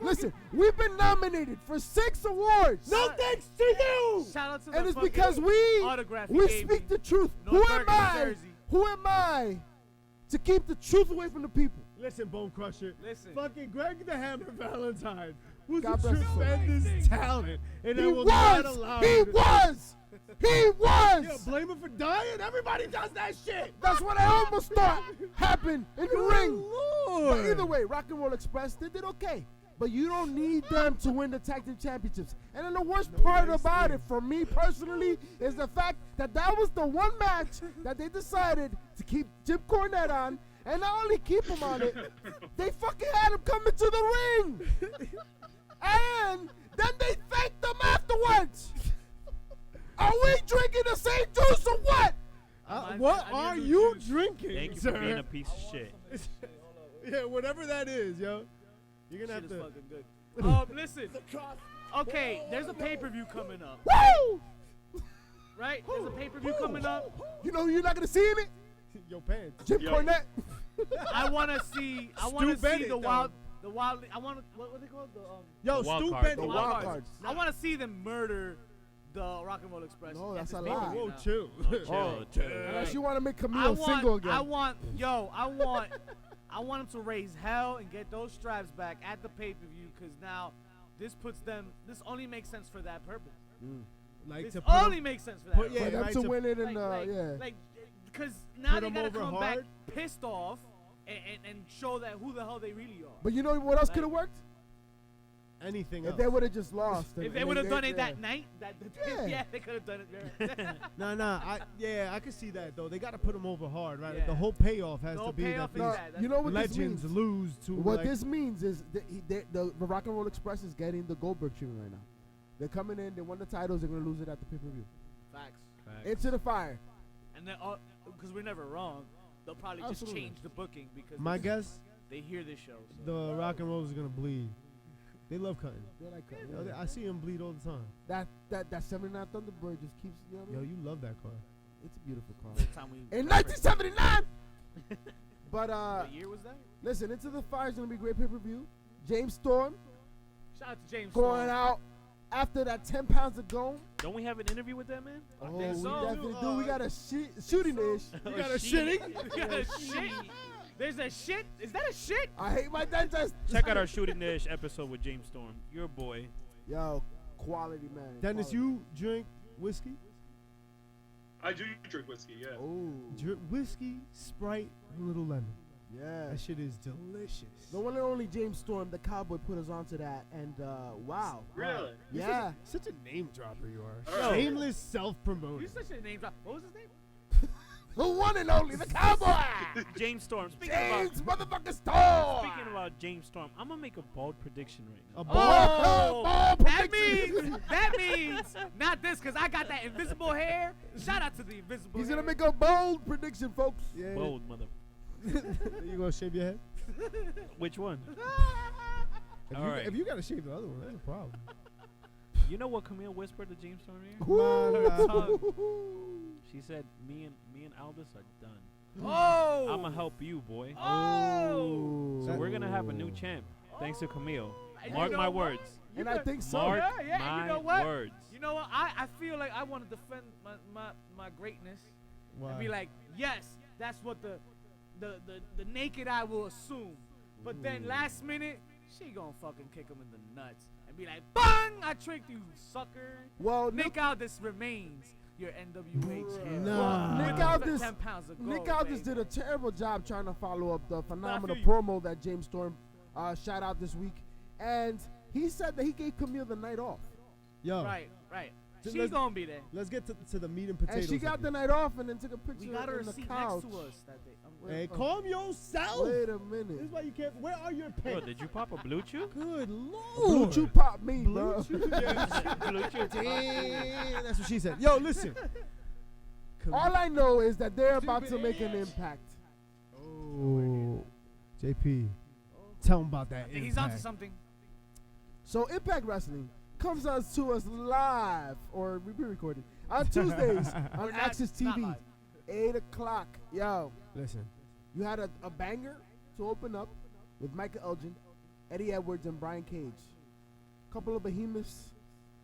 Listen. We've been nominated for 6 awards. No thanks to you. Shout out to the And it's fucking because we autograph he we gave speak me. the truth. North Bergen, Jersey. Who am I to keep the truth away from the people? Listen, Bone Crusher. Listen. Fucking Greg the Hammer Valentine was God a bless his soul. tremendous talent, and I He will not was. allow He you to- was. He was. Yeah, blame him for dying. Everybody does that shit. That's what I almost thought happened in the Good ring. Lord. But either way, Rock and Roll Express, they did okay. But you don't need them to win the tag team championships. And then the worst part thanks about to it, for me personally, is the fact that that was the one match that they decided to keep Jim Cornette on. And not only keep him on it, they fucking had him come into the ring. And then they thanked them afterwards. Are we drinking the same juice or what? What I are need you new juice. drinking, Thank you sir? for being a piece of shit. Yeah, whatever that is, yo. You're gonna Shit have is to. fucking good. Listen. Okay, there's a pay-per-view coming up, Woo! right? There's a pay-per-view coming up. You know who you're not going to see in it? Yo, pants. Jim Yo. Cornette. I want to see. I want Stu to see Bennett, the though. wild. I want to. What they called Yo, The wild Stu card. Bennett. The wild wild cards. cards. I want to see them murder the Rock and Roll Express. No, at that's this a pay-per-view lie. Whoa, now. chill. Unless you want to make I Camille single again. I want them to raise hell and get those straps back at the pay-per-view because now this puts them. This only makes sense for that purpose. Like This to put only him, makes sense for that. put- purpose. yeah, For them right, to to- win it and like, because now Put they 'em gotta over come hard. back pissed off and show that who the hell they really are. But you know what else could have worked? anything If else. they would have just lost. if and they would have done it yeah. that night, Yeah. yeah, they could have done it. Nah, I can see that though. They got to put them over hard, right? Yeah. The whole payoff has The to whole be payoff that is these that. No, you know what this legends means? lose to What like, this means is the Rock and Roll Express is getting the Goldberg treatment right now. They're coming in. They won the titles. They're gonna lose it at the pay-per-view. Facts. Into the fire. And then, because we're never wrong, they'll probably Absolutely. just change the booking because my they, guess. they hear this show. So. The Rock and Rolls is gonna bleed. They love cutting. They're like, Yo, I see them bleed all the time. that 79 Thunderbird just keeps. You know what I Yo, mean? you love that car. It's a beautiful car. Next time we In 1979. But what year was that? listen, Into the Fire is gonna be a great pay-per-view. James Storm Shout out to James. going Storm. out after that 10 pounds of gold. Don't we have an interview with that man? I Oh, think we so. definitely do. We got a shooting ish. You got a She- shitting? You got a shit. There's a shit. Is that a shit? I hate my dentist. Check out our Shooting Dish episode with James Storm. Your boy. Yo, quality man. Dennis, quality. you drink whiskey? I do drink whiskey, yeah. Oh, Drink whiskey, Sprite, and a little lemon. yeah. That shit is delicious. The one and only James Storm, the cowboy, put us onto that, and wow. Really? Yeah. Such a name dropper you are. All right. Shameless self-promoting. You such a name drop. What was his name? The one and only, the cowboy. James Storm. James motherfucking Storm. Speaking about James Storm, I'm gonna make a bold prediction right now. A ball- ball that prediction. means not this because I got that invisible hair. Shout out to the invisible. He's hair. gonna make a bold prediction, folks. Yeah. Bold mother. You gonna shave your head? Which one? If, All you, right. if you gotta shave the other one, that's a problem. You know what Camille whispered to James Storm here? She said, "Me and Aldous are done. Oh. I'ma help you, boy. Oh. So we're gonna have a new champ, thanks to Camille. And you Mark know my what? words. And I think so. Mark Yeah, and my you know what? words. You know what? I feel like I want to defend my greatness and be like, yes, that's what the naked eye will assume. But then last minute, she gonna fucking kick him in the nuts and be like, bang! I tricked you, sucker. Well, Nick Aldis remains your NWH head. Nah. Nick With the Aldis- 10 pounds of gold, Nick Aldis baby. did a terrible job trying to follow up the phenomenal feel you. promo that James Storm shot out this week, and he said that he gave Camille the night off. Yo, Right. She's gonna be there. Let's get to the meat and potatoes. And she got of the it. night off and then took a picture We got her on a the seat couch. next to us that day. Hey, calm yourself. Wait a minute. This is why you can't. Where are your Yo, pants? did you pop a blue chew? Good Blue lord. Chew pop me, bro. Blue Chew? Yeah. Blue chew. Damn, that's what she said. Yo, listen. All I know is that they're about to make an impact. Oh, JP, tell him about that. He's onto impact. something. So Impact Wrestling comes to us live, or we pre-recorded, on Tuesdays on We're not- Access not TV, live. 8 o'clock. Yo, Listen, you had a banger to open up with Michael Elgin, Eddie Edwards, and Brian Cage. Couple of behemoths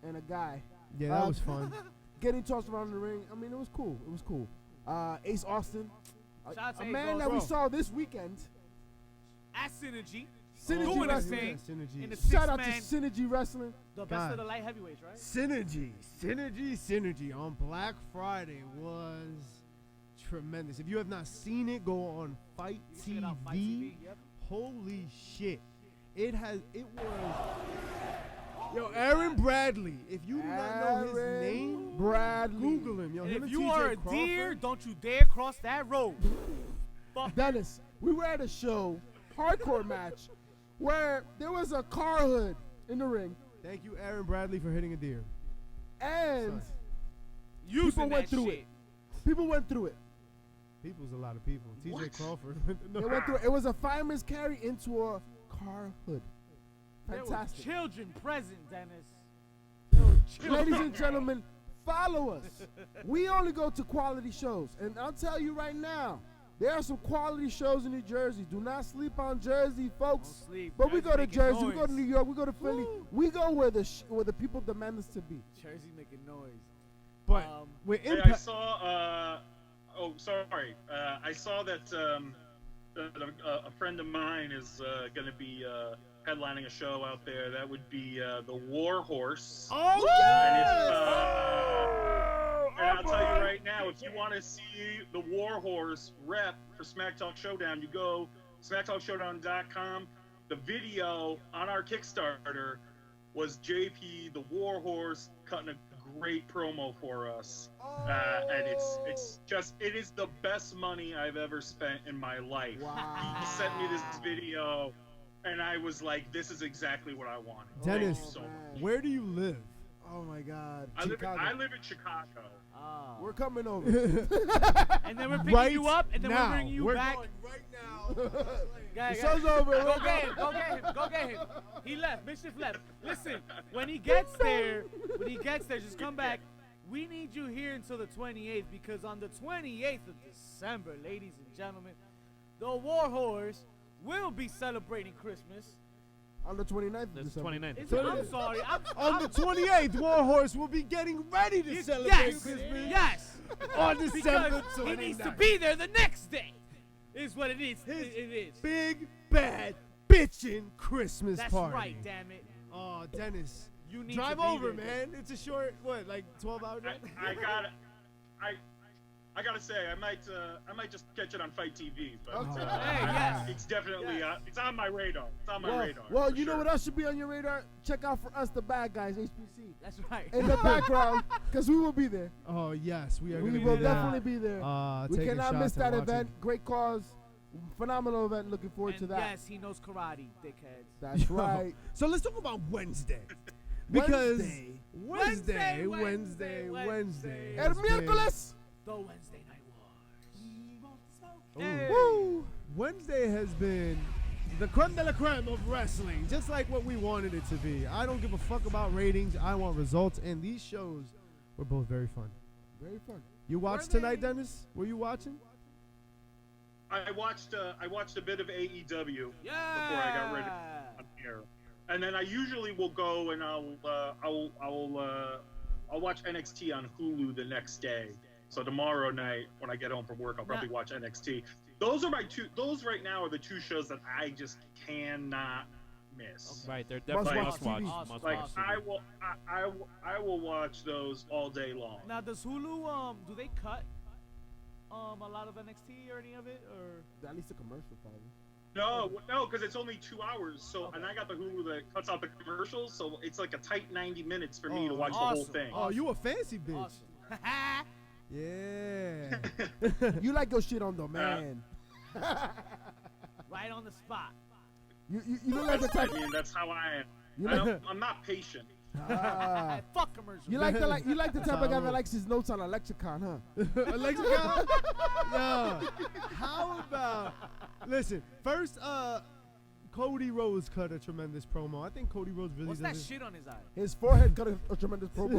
and a guy yeah, that was fun. getting tossed around the ring. I mean, it was cool. It was cool. Ace Austin, Shout out to a Ace man Austin. that we Bro. saw this weekend. At Synergy, Synergy Doing his Wrestling. thing. Synergy. in the Shout out to six-man, Synergy Wrestling. the best God. of the light heavyweights, right? Synergy on Black Friday was tremendous. If you have not seen it, go on Fight Check it TV. out, Fight TV. Yep. Holy shit. It was Yo, Aaron Bradley. If you do not know his Aaron name, Bradley. Google him. Yo, And him if and you TJ are a Crawford. deer, don't you dare cross that road. Fuck. Dennis, we were at a show, hardcore match, where there was a car hood in the ring, Thank you, Aaron Bradley, for hitting a deer. and Using people went that through shit. it. People went through it. People's a lot of people. TJ What? Crawford. They went through it. It was a fireman's carry into a car hood. There were Fantastic. children present, Dennis. There were children. Ladies and gentlemen, follow us. We only go to quality shows. And I'll tell you right now, there are some quality shows in New Jersey. Do not sleep on Jersey, folks. Don't sleep. But we go to making Jersey, we go to noise. New York, we go to Philly. Woo. We go where the people demand us to be. Jersey making noise. But with Hey, I Impact. saw. Oh, sorry. I saw that a friend of mine is going to be headlining a show out there. That would be the War Horse. Oh, And yes! and I'll tell you right now, if you want to see the War Horse rep for Smack Talk Showdown, you go smacktalkshowdown.com. The video on our Kickstarter was JP, the War Horse, cutting a great promo for us. And it is the best money I've ever spent in my life. Wow. He sent me this video, and I was like, this is exactly what I wanted. Dennis, Thank you so much. where do you live? Oh my God. I live Chicago. in Chicago. Ah. We're coming over. And then we're picking Right you up, and then now. we're bringing you We're back. going right now. Guy, The guy. show's over. Go get him. Go get him. Go get him. He left. Mischief left. Listen, when he gets there, just come back. We need you here until the 28th, because on the 28th of December, ladies and gentlemen, the War Horse will be celebrating Christmas. On the 29th of That's December. 29th. Is it- I'm sorry. On the 28th, Warhorse will be getting ready to celebrate Yes. Christmas Yes. on December Because he needs to 29th. be there the next day. Is what it is. His It is. Big, bad, bitchin' Christmas That's party. right, damn it. Oh, Dennis. You need Drive to be over, there. man. It's a short, what, like 12-hour drive? I gotta say, I might just catch it on Fight TV, but Okay. Hey, yes. it's definitely Yes. it's on my radar. It's on my radar. Well, for you know sure. what else should be on your radar? Check out for us, the bad guys, HPC. That's right. In the background, because we will be there. Oh, yes. We are We going to will be there. definitely be there. We taking cannot shots miss and that watching. event. Great cause. Phenomenal event. Looking forward to And that. yes, he knows karate, dickheads. That's Yo, right. So let's talk about Wednesday. Because Wednesday. Wednesday. El has been- miércoles. The Wednesday Night Wars. Ooh. Woo. Wednesday has been the creme de la creme of wrestling, just like what we wanted it to be. I don't give a fuck about ratings. I want results, and these shows were both very fun. Very fun. You watched Were tonight, they? Dennis? Were you watching? I watched a bit of AEW Yeah. before I got ready on air, and then I usually will go and I'll watch NXT on Hulu the next day. So tomorrow night when I get home from work, I'll probably watch NXT. Those are my two. Those right now are the two shows that I just cannot miss. Right, they're definitely Must must watch watch. TV. Must Like watch. I will watch those all day long. Now, does Hulu do they cut a lot of NXT or any of it, or At least a commercial, probably. No, because it's only 2 hours. So, and I got the Hulu that cuts out the commercials, so it's like a tight 90 minutes for me to watch the whole awesome. thing. Oh, you a fancy bitch. Awesome. Yeah. You like your shit on the man. Right on the spot. You look like the I type. mean, that's how I am. You I like, don't, I'm not patient. Fuck commercials. you like the type of guy that likes his notes on a lexicon, huh? Lexicon? Yo, how about, listen, first, Cody Rhodes cut a tremendous promo. I think Cody Rhodes really What's that doesn't. shit on his eye? His forehead cut a tremendous promo.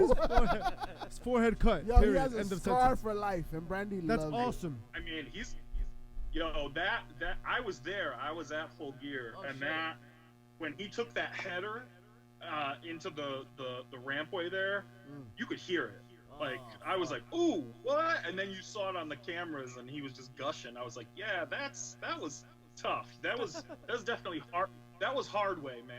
His forehead cut. Yo, period. he has a End of scar sentence. for life, and Brandy That's loves awesome. I mean, that I was there. I was at Full Gear, Oh, and shit. that when he took that header into the rampway there, you could hear it. Like I was like, ooh, what? And then you saw it on the cameras, and he was just gushing. I was like, yeah, that was tough. That was definitely hard. That was hard way, man.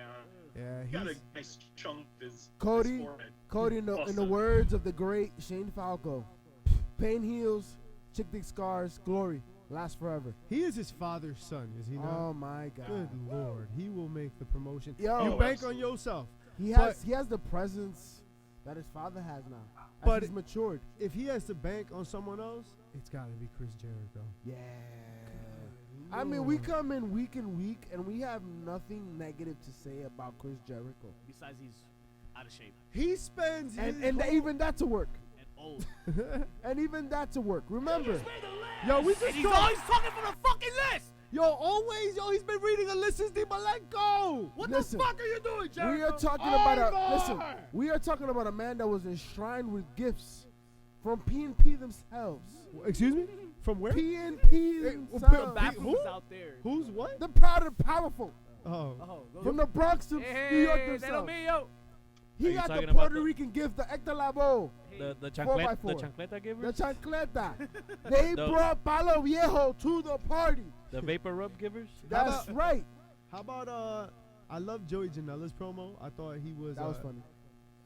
Yeah, He got a he's, nice chunk of his Cody. forehead. Cody, in the Awesome. words of the great Shane Falco, pain heals, chick dick scars, glory lasts forever. he is his father's son, is he not? Oh my God. Good Lord, he will make the promotion. Yo. You Oh, bank absolutely. on yourself. He But- has the presence that his father has now. As But- he's matured. If he has to bank on someone else, it's got to be Chris Jericho. Yeah. I mean, we come in week and week, and we have nothing negative to say about Chris Jericho. Besides, he's out of shape He spends And his and whole- even that to work. and old. And even that to work. Remember, Yo, we And just he's talked. always talking from the fucking list. He's been reading a list since the Malenko. What Listen, the fuck are you doing, Jericho? we are talking about Ivor! listen. We are talking about a man that was enshrined with gifts from PNP themselves. Excuse me? From where? PNP themselves. Bathrooms Who? out there. Who's what? The proud and powerful. Oh. Oh, those From the Bronx to hey, New York they don't themselves. mean yo. Are He you got the talking about Puerto the- Rican gift, the Hector Lavoe, The 4x4. chancleta giver? the chancleta. They The- brought Palo Viejo to the party. The vapor rub givers? That's about- right. How about I love Joey Janela's promo. I thought he was. That was funny.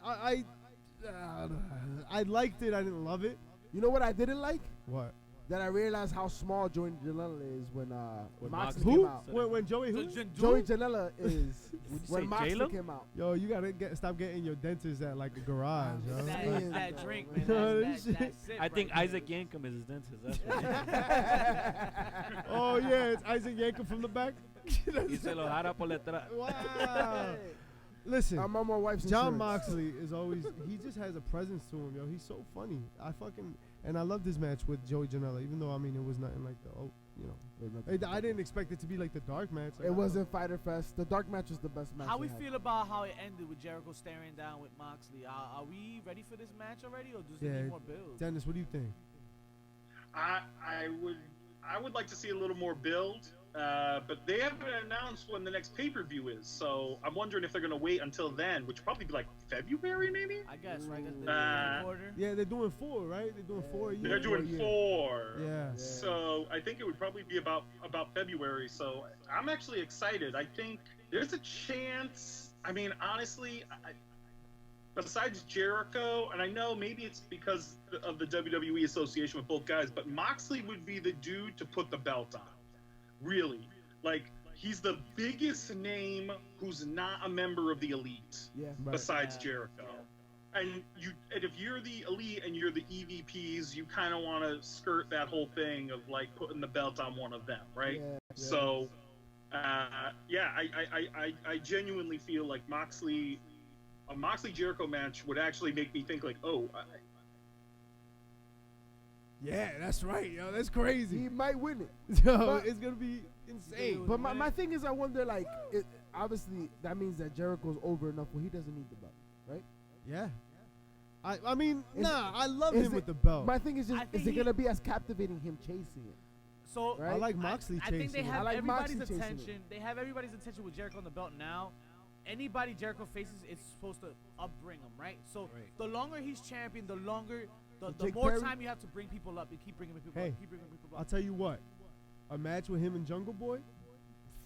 I liked it. I didn't love it. You know what I didn't like? What? That I realized how small Joey Janela is when When Moxley Moxley came Who? out. When Joey who? Joey Janela is Would you when say Moxley J-Lo? came out. Yo, you gotta stop getting your dentist at like a garage. Yo. That- That, Yeah. that drink, man. Oh, That's, shit. that's it I think right Isaac there. Yankum is his dentist. That's what Oh yeah, it's Isaac Yankum from the back. Y se lo jara por detrás. Wow. Listen, I'm on my wife's John insurance. Moxley is always, he just has a presence to him, yo. He's so funny. And I love this match with Joey Janela, even though, I mean, it was nothing like I didn't expect it to be like the dark match. Like, It wasn't Fighter Fest. The dark match was the best match. How we they had. feel about how it ended with Jericho staring down with Moxley? Are we ready for this match already, or does it Yeah. need more build? Dennis, what do you think? I would like to see a little more build, but they haven't announced when the next pay-per-view is. So I'm wondering if they're gonna wait until then, which would probably be like February, maybe. I guess, right? That's Uh, the quarter. Yeah, they're doing 4, right? They're doing 4 a year. They're doing Yeah. 4. Yeah. So I think it would probably be about February. So I'm actually excited. I think there's a chance. I mean, honestly, besides Jericho, and I know maybe it's because of the WWE association with both guys, but Moxley would be the dude to put the belt on. Really, like he's the biggest name who's not a member of the elite Yeah. Right. besides Yeah. Jericho. And if you're the elite and you're the EVPs, you kind of want to skirt that whole thing of like putting the belt on one of them, right? Yeah. So, yeah, I genuinely feel like a Moxley Jericho match would actually make me think like, oh, Yeah, that's right, yo. That's crazy. He might win it. Yo, But- it's gonna be insane. But my thing is, I wonder, like, obviously that means that Jericho's over enough where he doesn't need the belt, right? Yeah. I mean, Is- I love is him it- with the belt. My thing is I just, think is it he- gonna be as captivating him chasing it? So Right? I like Moxley I think they chasing it. have I like everybody's Moxley chasing it. attention. They have everybody's attention with Jericho on the belt now. Anybody Jericho faces is supposed to upbring him, right? So Right. the longer he's champion, the longer, the Jake more Perry? time you have to bring people up. You keep bringing people Hey, up. Keep bringing people I'll up. tell you what. A match with him and Jungle Boy,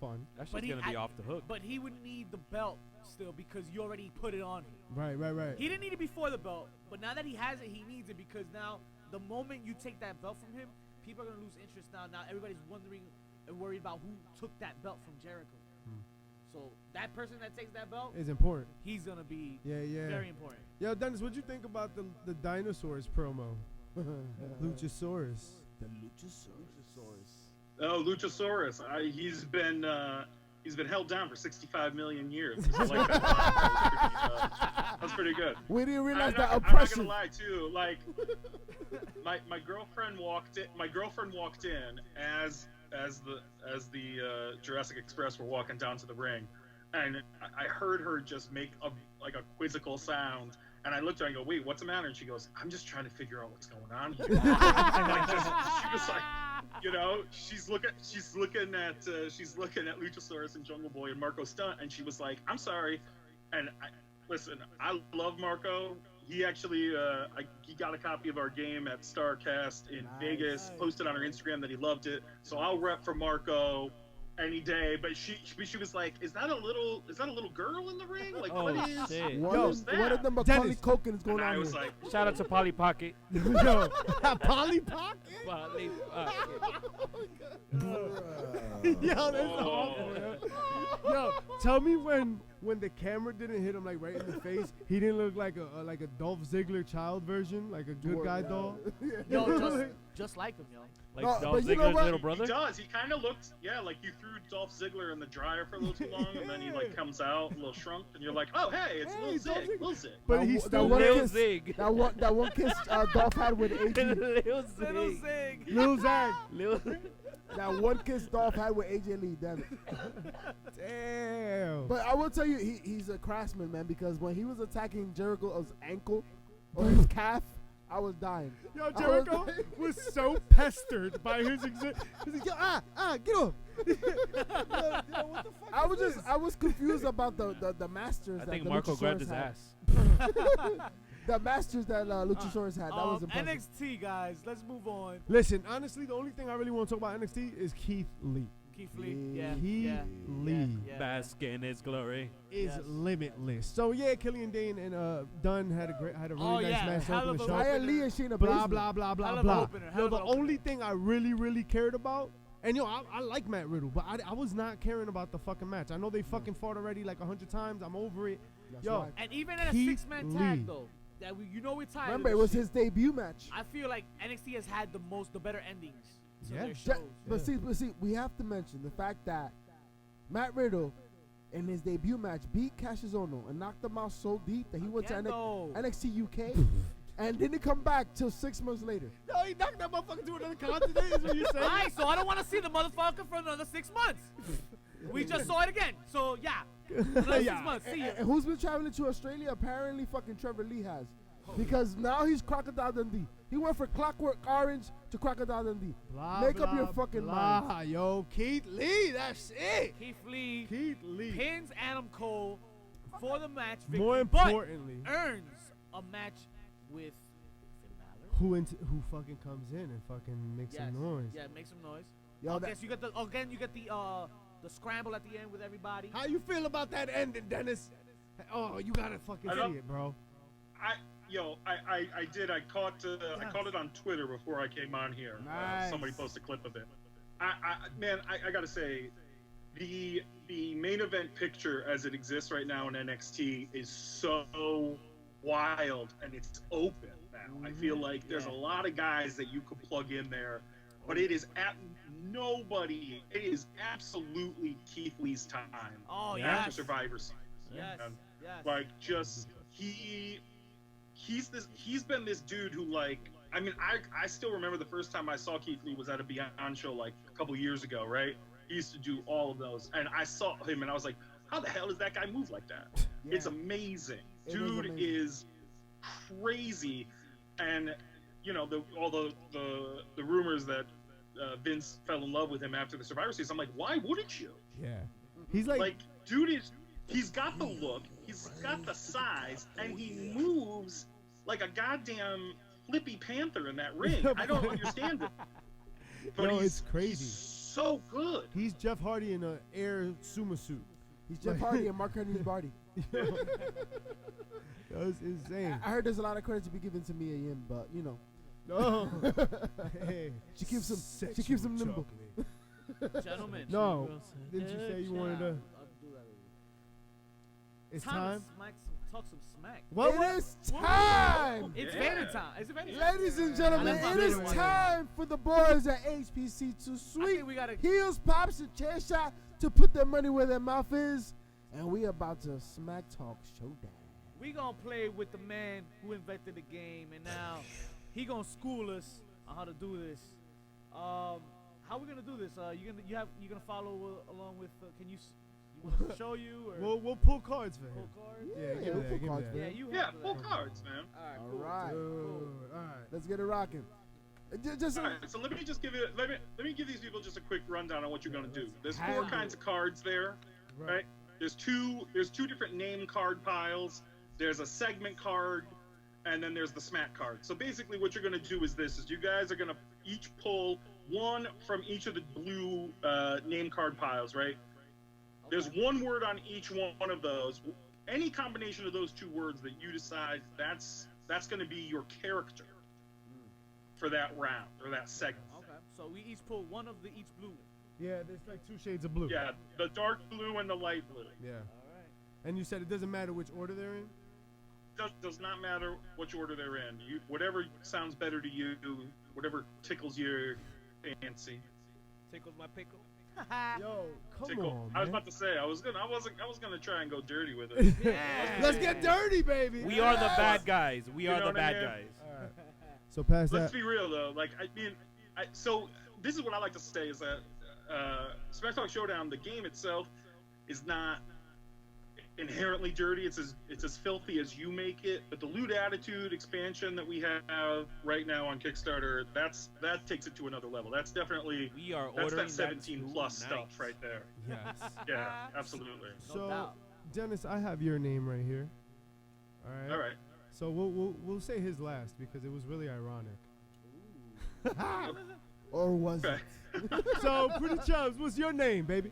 fun. That's But just going to be off the hook. But he would need the belt still because you already put it on him. Right. He didn't need it before the belt, but now that he has it, he needs it because now the moment you take that belt from him, people are gonna lose interest now. Now everybody's wondering and worried about who took that belt from Jericho. So that person that takes that belt, It's important. he's gonna be Yeah. very important. Yo, Dennis, what'd you think about the dinosaurs promo? Luchasaurus. The Luchasaurus. Oh, Luchasaurus. He's been held down for 65 million years. So like that's pretty good. We didn't realize that I'm not oppression. gonna lie too. Like my girlfriend walked in. My girlfriend walked in as the Jurassic Express were walking down to the ring, and I heard her just make a quizzical sound. And I looked at her and go, "Wait, what's the matter?" And she goes, "I'm just trying to figure out what's going on here." She was like, you know, she's looking at Luchasaurus and Jungle Boy and Marco Stunt, and she was like, "I'm sorry." And listen, I love Marco. He actually he got a copy of our game at Starcast in Vegas. Posted on her Instagram that he loved it. So I'll rep for Marco any day. But she was like, "Is that a little girl in the ring? Like, what is shit. What is the Macaulay Culkin is going And on I was here? like, Shout out to Polly Pocket. Yo, Polly Pocket? Polly Yo, that's awful, yo. Yo, tell me when the camera didn't hit him like right in the face, he didn't look like a Dolph Ziggler child version, like a good guy doll. Yo, just like him, yo. Like No, Dolph but you know Ziggler's what? little he brother. does. He kind of looked, like you threw Dolph Ziggler in the dryer for a little too long, and then he like comes out a little shrunk, and you're like, "Oh, hey, it's Hey, Lil Dolph Zig, Ziggler. Lil Zig." But That he's wa- still that one Lil kiss- Zig. That one kiss Dolph had with AJ. Lil Little Zig. Zig. Lil Zag. Lil. That one kiss Dolph had with AJ Lee. Damn it. Damn. But I will tell you, he's a craftsman, man. Because when he was attacking Jericho's ankle or his calf, I was dying. Yo, I was Jericho like- was so pestered by his He's like, yo, get off. Yo, what the fuck I was confused about the masters. I that think the Marco Luchasaurus grabbed his had. ass. The masters that Luchasaurus had. That was impressive. NXT, guys. Let's move on. Listen, honestly, the only thing I really want to talk about NXT is Keith Lee. Keith Lee. Yeah. Keith yeah. Lee Yeah. Bask in his glory. is Yes. limitless. So yeah, Killian Dane and Dunn had a really nice match to hell open of the a show. Nia Lee and Shayna Blah Baszler. blah blah Hell blah of an blah. opener, hell Yo, of the an opener. only thing I really cared about, and I like Matt Riddle, but I was not caring about the fucking match. I know they fucking fought already like 100 times. I'm over it. That's Yo, right. And even in a Keith six-man Lee. tag, though, that we're tired. Remember, of it was this his debut match. shit. I feel like NXT has had the better endings to Yeah. their Ja- shows. But see, we have to mention the fact that Matt Riddle, in his debut match, beat Cassius Ohno and knocked him out so deep that he went to Again, though. NXT UK and didn't come back till 6 months later. Yo, he knocked that motherfucker to another continent. Is what you saying? Alright, so I don't want to see the motherfucker for another 6 months. We just saw it again. So yeah, another 6 months. See ya. And who's been traveling to Australia? Apparently, fucking Trevor Lee has. Because now he's Crocodile Dundee. He went from Clockwork Orange to Crocodile Dundee. Blah, Make up blah, your fucking blah. mind. Yo, Keith Lee, that's it. Keith Lee Keith Lee. pins Adam Cole for the match victory, More but importantly, earns a match with Finn Balor. who fucking comes in and fucking makes Yes. some noise. Yeah, make some noise. Yo, Okay, so you got the scramble at the end with everybody. How you feel about that ending, Dennis? Oh, you gotta fucking I see don't- it, bro. I did. I caught it on Twitter before I came on here. Nice. Somebody posted a clip of it. I gotta say, the main event picture as it exists right now in NXT is so wild and it's open now. I feel like there's a lot of guys that you could plug in there, but it is nobody. It is absolutely Keith Lee's time. Oh, after yes. Survivor Series. Yes, And, yes. like, just he's been this dude who, like, I mean, I still remember the first time I saw Keith Lee was at a Beyond show like a couple years ago, right? He used to do all of those, and I saw him and I was like, how the hell does that guy move like that? Yeah. It's amazing. It is Dude amazing. is crazy. And you know, all the rumors that Vince fell in love with him after the Survivor Series. I'm like, why wouldn't you? Yeah. He's like Dude he's got the look, he's got the size, and he moves like a goddamn flippy panther in that ring. I don't understand it. But Yo, he's, it's crazy. He's so good. he's Jeff Hardy in a air sumo suit. He's Jeff Hardy and Mark Henry's Barty. That was insane. I heard there's a lot of credit to be given to Mia Yim, but you know, Oh. Hey. she keeps him nimble. Gentlemen. No. Didn't you say you wanted to? I'll do that. It's time. time. To talk some smack. What? It is time. It's Yeah. Vader time. It's Vader time. Ladies and gentlemen, I love it is Vader. time for the boys at HPC to I sweep think we gotta. heels, pops, and chair shot to put their money where their mouth is. And we about to smack talk showdown. We gonna play with the man who invented the game, and now he gonna school us on how to do this. How we gonna do this? You gonna follow along with? Can you? You want us to show you or We'll pull cards for pull him. cards? Yeah, give me we'll that, put give me cards that. for Yeah, him. you Yeah, handle full that. cards, man. All right, All cool. right. Cool. All right. Let's get it rocking. Just All right, so let me just give you let me give these people just a quick rundown on what you're gonna do. There's four kinds of cards there, right? There's two different name card piles. There's a segment card, and then there's the smack card. So basically, what you're gonna do is this: is you guys are gonna each pull one from each of the blue name card piles, right? There's one word on each one of those. Any combination of those two words that you decide that's going to be your character for that round or that segment. Okay. So we each pull one of the each blue. Yeah, there's like 2 shades of blue. Yeah, the dark blue and the light blue. Yeah. All right. And you said it doesn't matter which order they're in? Does not matter which order they're in. Whatever sounds better to you, whatever tickles your fancy. Tickles my pickle. Yo, come Tickle. on, I was man. about to say I was gonna try and go dirty with it. Yeah. Let's get dirty, baby. We are the bad guys. We You are know the what I bad mean? guys. All right. So pass Let's that. be real though. Like so this is what I like to say is that Smack Talk Showdown, the game itself, is not inherently dirty. It's as filthy as you make it. But the Loot Attitude expansion that we have right now on Kickstarter, that takes it to another level. That's definitely We are that's ordering that 17 too. plus Nice. stuff right there. Yes. Yeah, absolutely. No So, doubt. Dennis, I have your name right here. All right. All right. So we'll say his last because it was really ironic. Or was Okay. it? So, Pretty Chubbs, what's your name, baby?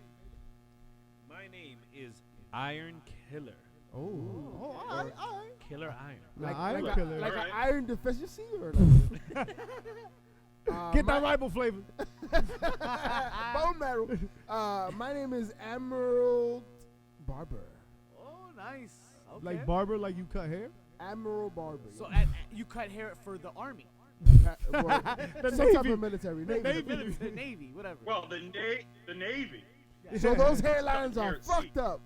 My name is Iron Killer. Oh, all right, all right. Killer Iron. Nah, Like, Iron like, Killer. a, like Alright. an iron deficiency or Get that rival flavor. bone marrow. My name is Emerald Barber. Oh, nice. Okay. Like barber, like you cut hair? Admiral Barber. So you cut hair for the army, Well, The some type Navy. of military. The Navy. Navy. the Navy, whatever. Well, the Navy. So those hairlines Here are at fucked sea. up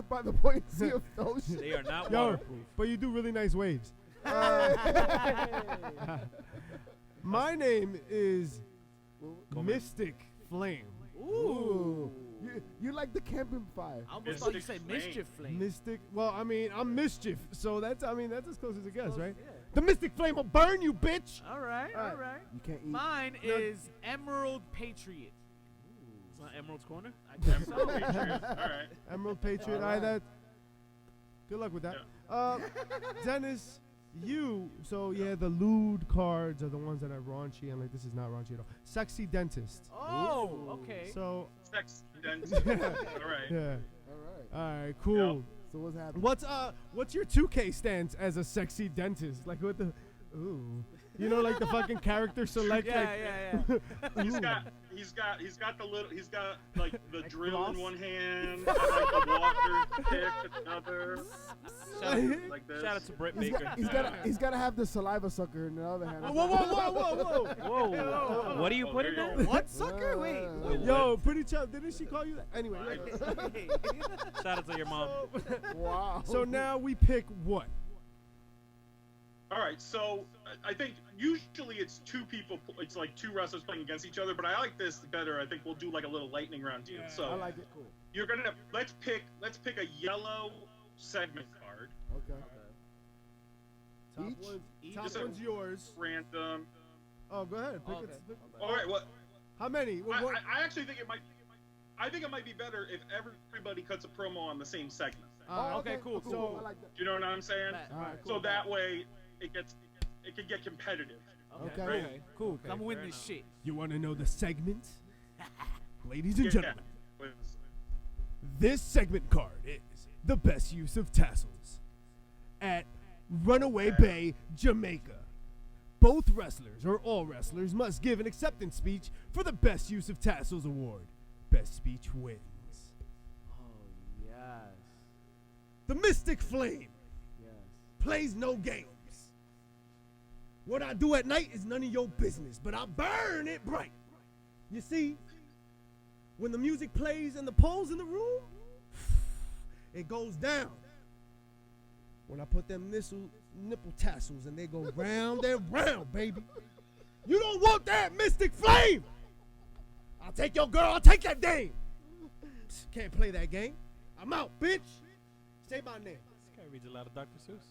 by the buoyancy of the ocean. They are not Yo, waterproof. but you do really nice waves. My name is Mystic Flame. Ooh. You like the camping fire. I almost thought you Mystic said Flame. mischief flame. Mystic. Well, I mean, I'm mischief, so that's as close as it gets, right? Yeah. The Mystic Flame will burn you, bitch. All right, all right. You can't eat. Mine No. is Emerald Patriot. It's not Emerald's Corner. I guess so. Patriot. All right. Emerald Patriot. All All right, right. that. Good luck with that. Dennis, you. So yeah, the lewd cards are the ones that are raunchy, and like this is not raunchy at all. Sexy dentist. Oh, okay. So Sex dentist. All right. yeah. All right. All right. Cool. So what's happening? What's your 2K stance as a sexy dentist? Like what the? Ooh. You know, like the fucking character select. Yeah, like, yeah, yeah. He's ooh. got like the Like drill floss? in one hand, and, like the water pick in another. Like this. Shout out to Britt He's Baker. he's got to have the saliva sucker in the other hand. Whoa, whoa, whoa, whoa, whoa! Whoa. What do you Oh, put there in you there? go. What sucker? Wait. Wait, Yo, Pretty Chub, didn't she call you that? Anyway. Shout out to your mom. Wow. So now we pick what? All right, so I think usually it's two people. It's like two wrestlers playing against each other, but I like this better. I think we'll do like a little lightning round deal. I So like it. Cool. you're gonna let's pick a yellow segment card, Okay. Top Each? one's, Each? top Just a- one's yours. random. Oh, go ahead. Pick Okay. it. All right, well, How many? What? I actually think it might. I think it might be better if everybody cuts a promo on the same segment. Oh, okay, cool, cool. So- I like that. Do you know what I'm saying? All right, So that way it can get competitive. Okay. Right. Okay, cool. Okay, I'm winning fair this shit. You want to know the segment? Ladies and Yeah. gentlemen, this segment card is the best use of tassels at Runaway Bay, Jamaica. Both wrestlers, or all wrestlers, must give an acceptance speech for the Best Use of Tassels Award. Best speech wins. Oh, yes. The Mystic Flame Yes. plays no games. What I do at night is none of your business, but I burn it bright. You see, when the music plays and the pole's in the room, it goes down. When I put them nipple tassels and they go round and round, baby. You don't want that Mystic Flame. I'll take your girl, I'll take that dame. Can't play that game. I'm out, bitch. Say my name. This guy reads a lot of Dr. Seuss.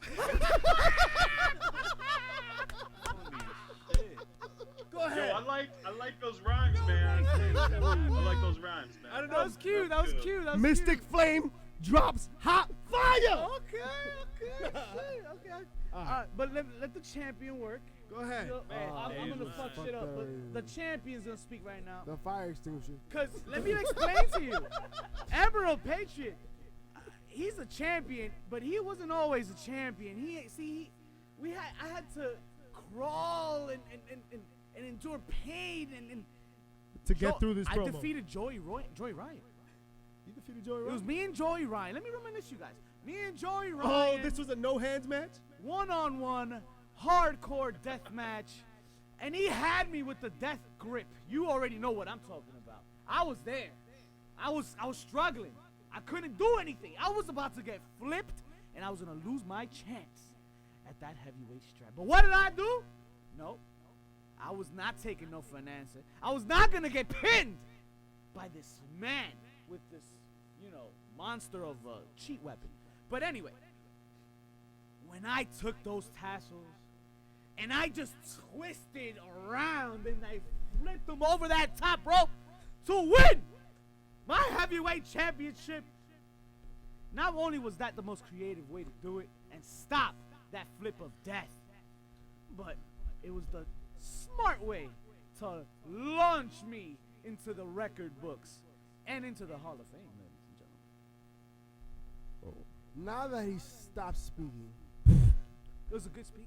Go ahead. Yo, I like those rhymes, man. I like those rhymes, man. I don't That was cute. That was cute. That was Mystic cute. Flame drops hot fire. Okay. But let the champion work. Go ahead. Hey, I'm there gonna you fuck go. shit up, but Fuck the that. champion's gonna speak right now. The fire extinguisher. Cause let me explain to you, Emerald Patriot, he's a champion, but he wasn't always a champion. I had to crawl and endure pain and To get through this I promo. defeated Joey Ryan. You defeated Joey It Ryan? was me and Joey Ryan. Let me reminisce you guys. Me and Joey Oh, Ryan. this was a no hands match? One-on-one hardcore death match, and he had me with the death grip. You already know what I'm talking about. I was there. I was struggling. I couldn't do anything. I was about to get flipped, and I was gonna lose my chance at that heavyweight strap. But what did I do? No, I was not taking no for an answer. I was not gonna get pinned by this man with this, monster of a cheat weapon. But anyway, when I took those tassels and I just twisted around and I flipped them over that top rope to win my heavyweight championship, not only was that the most creative way to do it and stop that flip of death, but it was the smart way to launch me into the record books and into the Hall of Fame, ladies and gentlemen. Now that he stopped speaking, It was a good speech.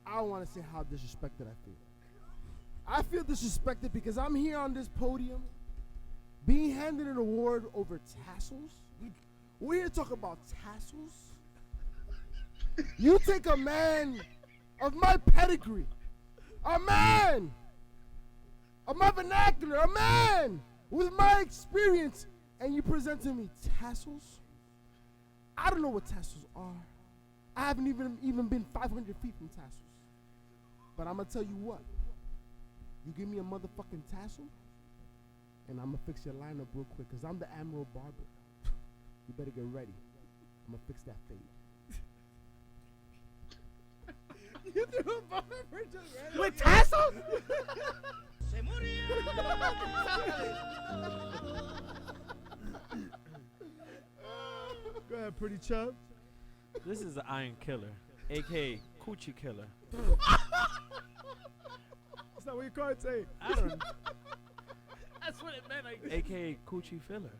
I want to say how disrespected I feel. I feel disrespected because I'm here on this podium being handed an award over tassels. We're here to talk about tassels. You take a man of my pedigree, a man of my vernacular, a man with my experience, and you present to me tassels? I don't know what tassels are. I haven't even been 500 feet from tassels. But I'm going to tell you what. You give me a motherfucking tassel, and I'm going to fix your lineup real quick, because I'm the Admiral Barber. You better get ready. I'm going to fix that fade. You threw a barber just ran With tassels? Go ahead, pretty chub. This is the Iron Killer, a.k.a. Coochie Killer. That's not what your card say. I don't That's what it meant. a.k.a. Coochie Filler.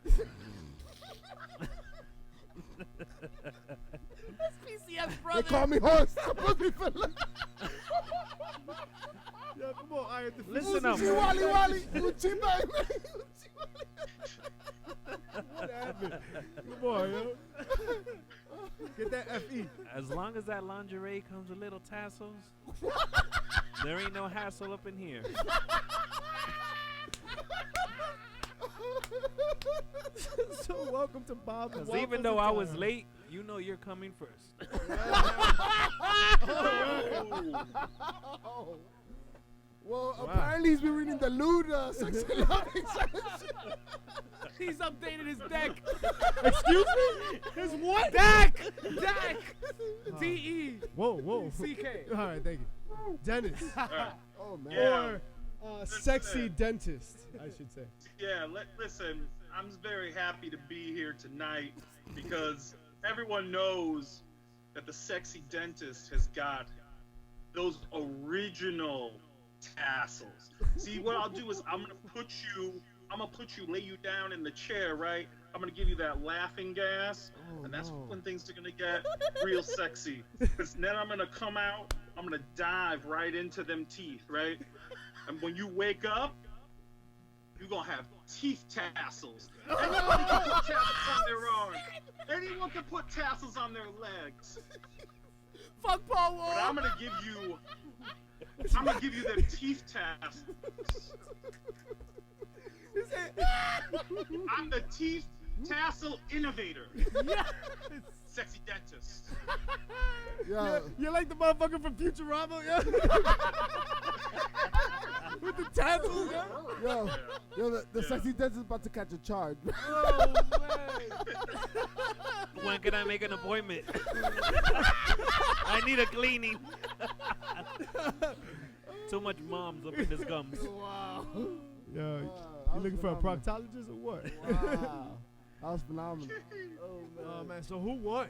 PCS They brother. call me horse. Supposed to be fella. Yo, come on, Iron. Listen up. Uchi Wally Wally. Uchi baby. What happened? Come on, yo. Get that FE. As long as that lingerie comes with little tassels, there ain't no hassle up in here. So welcome to Bob. Because even though I was late, you know you're coming first. Well, apparently he's been reading the lewd sex and loving He's updated his deck. Excuse me? His what? Deck. D-E. Whoa. C-K. All right, thank you. Dennis. Oh, man. Yeah. Or sexy dentist, I should say. Yeah, listen, I'm very happy to be here tonight because everyone knows that the sexy dentist has got those original tassels. See, what I'll do is I'm gonna put you, lay you down in the chair, right? I'm gonna give you that laughing gas, Oh, and that's no. when things are gonna get real sexy. 'Cause then I'm gonna come out gonna dive right into them teeth, right? And when you wake up, you're gonna have teeth tassels. Anyone can put tassels on their arms. Anyone can put tassels on their legs. Fuck Paul Wall. But I'm gonna give you them teeth tassels. I'm the teeth tassel innovator. Yes. Sexy dentist. Yo, You're like the motherfucker from Futurama, yeah? With the tassels, yeah? yo, the sexy dentist is about to catch a charge. Oh, man. When can I make an appointment? I need a cleaning. Too much moms up in his gums. Wow. Yo, Wow, you that looking was for a phenomenal. proctologist or what? Wow. That was phenomenal. Oh, man, so who won?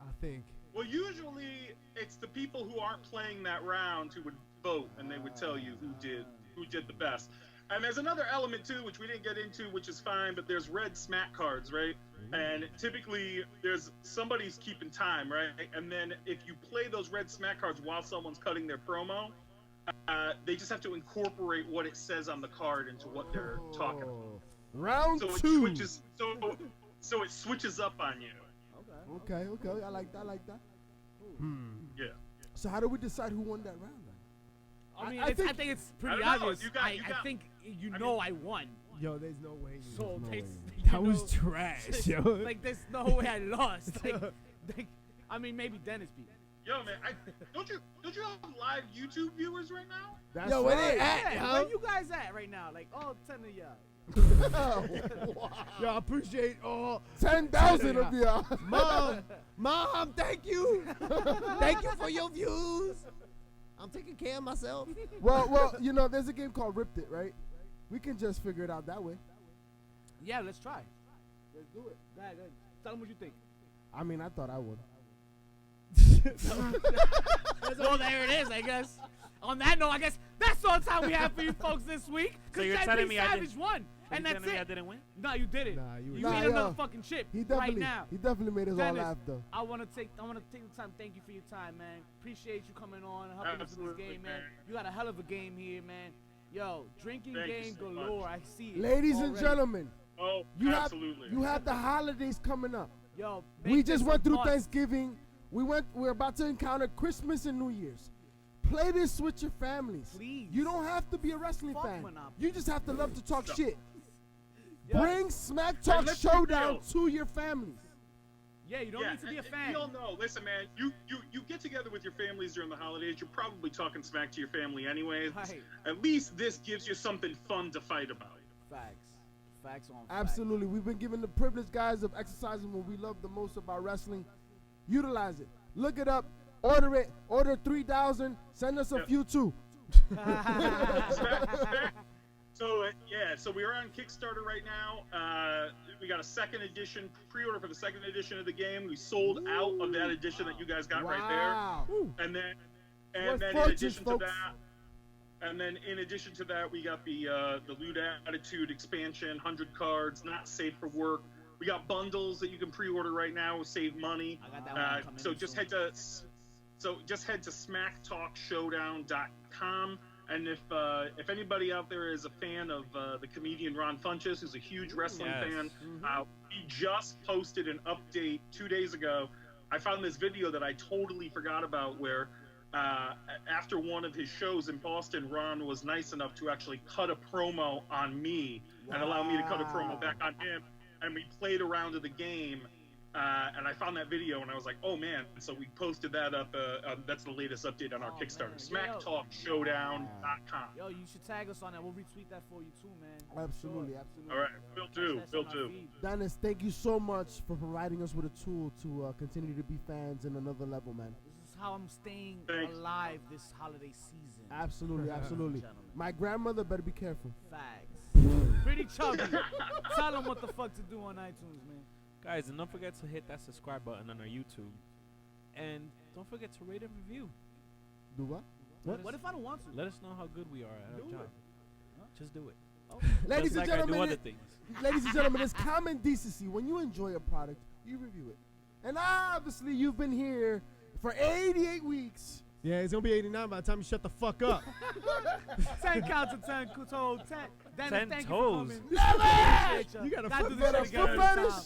I think. Well, usually it's the people who aren't playing that round who would vote, and they would tell you who did the best. And there's another element too, which we didn't get into, which is fine. But there's red smack cards, right? And typically there's somebody's keeping time, right? And then if you play those red smack cards while someone's cutting their promo, they just have to incorporate what it says on the card into what they're talking about. Round So it 2. switches. So it switches up on you. Okay. I like that. Yeah. So how do we decide who won that round then? I mean, I I think- think it's pretty I don't know, obvious. you got- I think I won. Yo, there's no way you So no they, way. That was trash, yo. like, there's no way I lost. I mean, maybe Dennis beat me. Yo, man, don't you have live YouTube viewers right now? That's Yo, where they right. at, Yeah, huh? where you guys at right now? Like, all 10 of y'all. Yo, I appreciate all. 10,000 of y'all. Mom, thank you. Thank you for your views. I'm taking care of myself. well, there's a game called Ripped It, right? We can just figure it out that way. Yeah, let's try. Let's do it. Go ahead. Tell them what you think. I mean, I thought I would. Well, there it is, I guess. On that note, I guess that's all the time we have for you folks this week. So Because you're telling me I Savage didn't- won. And You that's telling me I it. didn't win? No, you did it. Nah, you you Nah, made yo. another fucking chip He right definitely, now. he definitely made us all Dennis, laugh though. I want to take the time. Thank you for your time, man. Appreciate you coming on and helping us with this Absolutely, game, man. man. You got a hell of a game here, man. Yo, drinking Thank you game so galore. much. I see it. Ladies and already. gentlemen, Oh, you absolutely. have the holidays coming up. Yo, We make just this went a through must. Thanksgiving. We're about to encounter Christmas and New Year's. Play this with your families. Please. You don't have to be a wrestling Fuck fan. Monopoly. You just have to love to talk shit. Yo, Bring Smack Talk let's be Showdown real. to your families. Yeah, you don't need to be a and fan. We all know. Listen, man, you get together with your families during the holidays. You're probably talking smack to your family anyways. Right. At least this gives you something fun to fight about. Facts on facts. Absolutely. We've been given the privilege, guys, of exercising what we love the most about wrestling. Utilize it. Look it up. Order it. Order 3,000. Send us a Yep. few too. So we are on Kickstarter right now. We got a second edition pre-order for the second edition of the game. We sold out of that edition that you guys got right Wow. there, and then Worth in fortunes, addition to folks. that. And then in addition to that, we got the Lewd Attitude expansion, 100 cards, not safe for work. We got bundles that you can pre-order right now, save money. I got that one coming So in just soon. head to smacktalkshowdown.com. And if anybody out there is a fan of the comedian Ron Funches, who's a huge wrestling Yes. fan, we just posted an update 2 days ago. I found this video that I totally forgot about where after one of his shows in Boston, Ron was nice enough to actually cut a promo on me and allow me to cut a promo back on him. And we played a round of the game. And I found that video and I was like, oh man. So we posted that up. That's the latest update on our Oh, Kickstarter. man. SmackTalkShowdown.com. Yo, you should tag us on that. We'll retweet that for you too, man. Absolutely. Sure. Absolutely. All right, will do. That's Will on our do. feed. Dennis, thank you so much for providing us with a tool to continue to be fans in another level, man. This is how I'm staying Thanks. alive this holiday season. Absolutely, absolutely. Gentlemen. My grandmother better be careful. Facts. Pretty chubby. Tell them what the fuck to do on iTunes, man. Guys, and don't forget to hit that subscribe button on our YouTube. And don't forget to rate and review. Do what? What if I don't want to? Let us know how good we are at our Do job. it. Just do it. Ladies Just and like I do gentlemen, other things. ladies and gentlemen, it's common decency. When you enjoy a product, you review it. And obviously, you've been here for 88 weeks. Yeah, it's gonna be 89 by the time you shut the fuck up. 10 counts of 10 toes. 10. Dennis, 10 thank toes. You for coming. You You got a Gotta foot do this shit fetish. again Foot every fetish? time.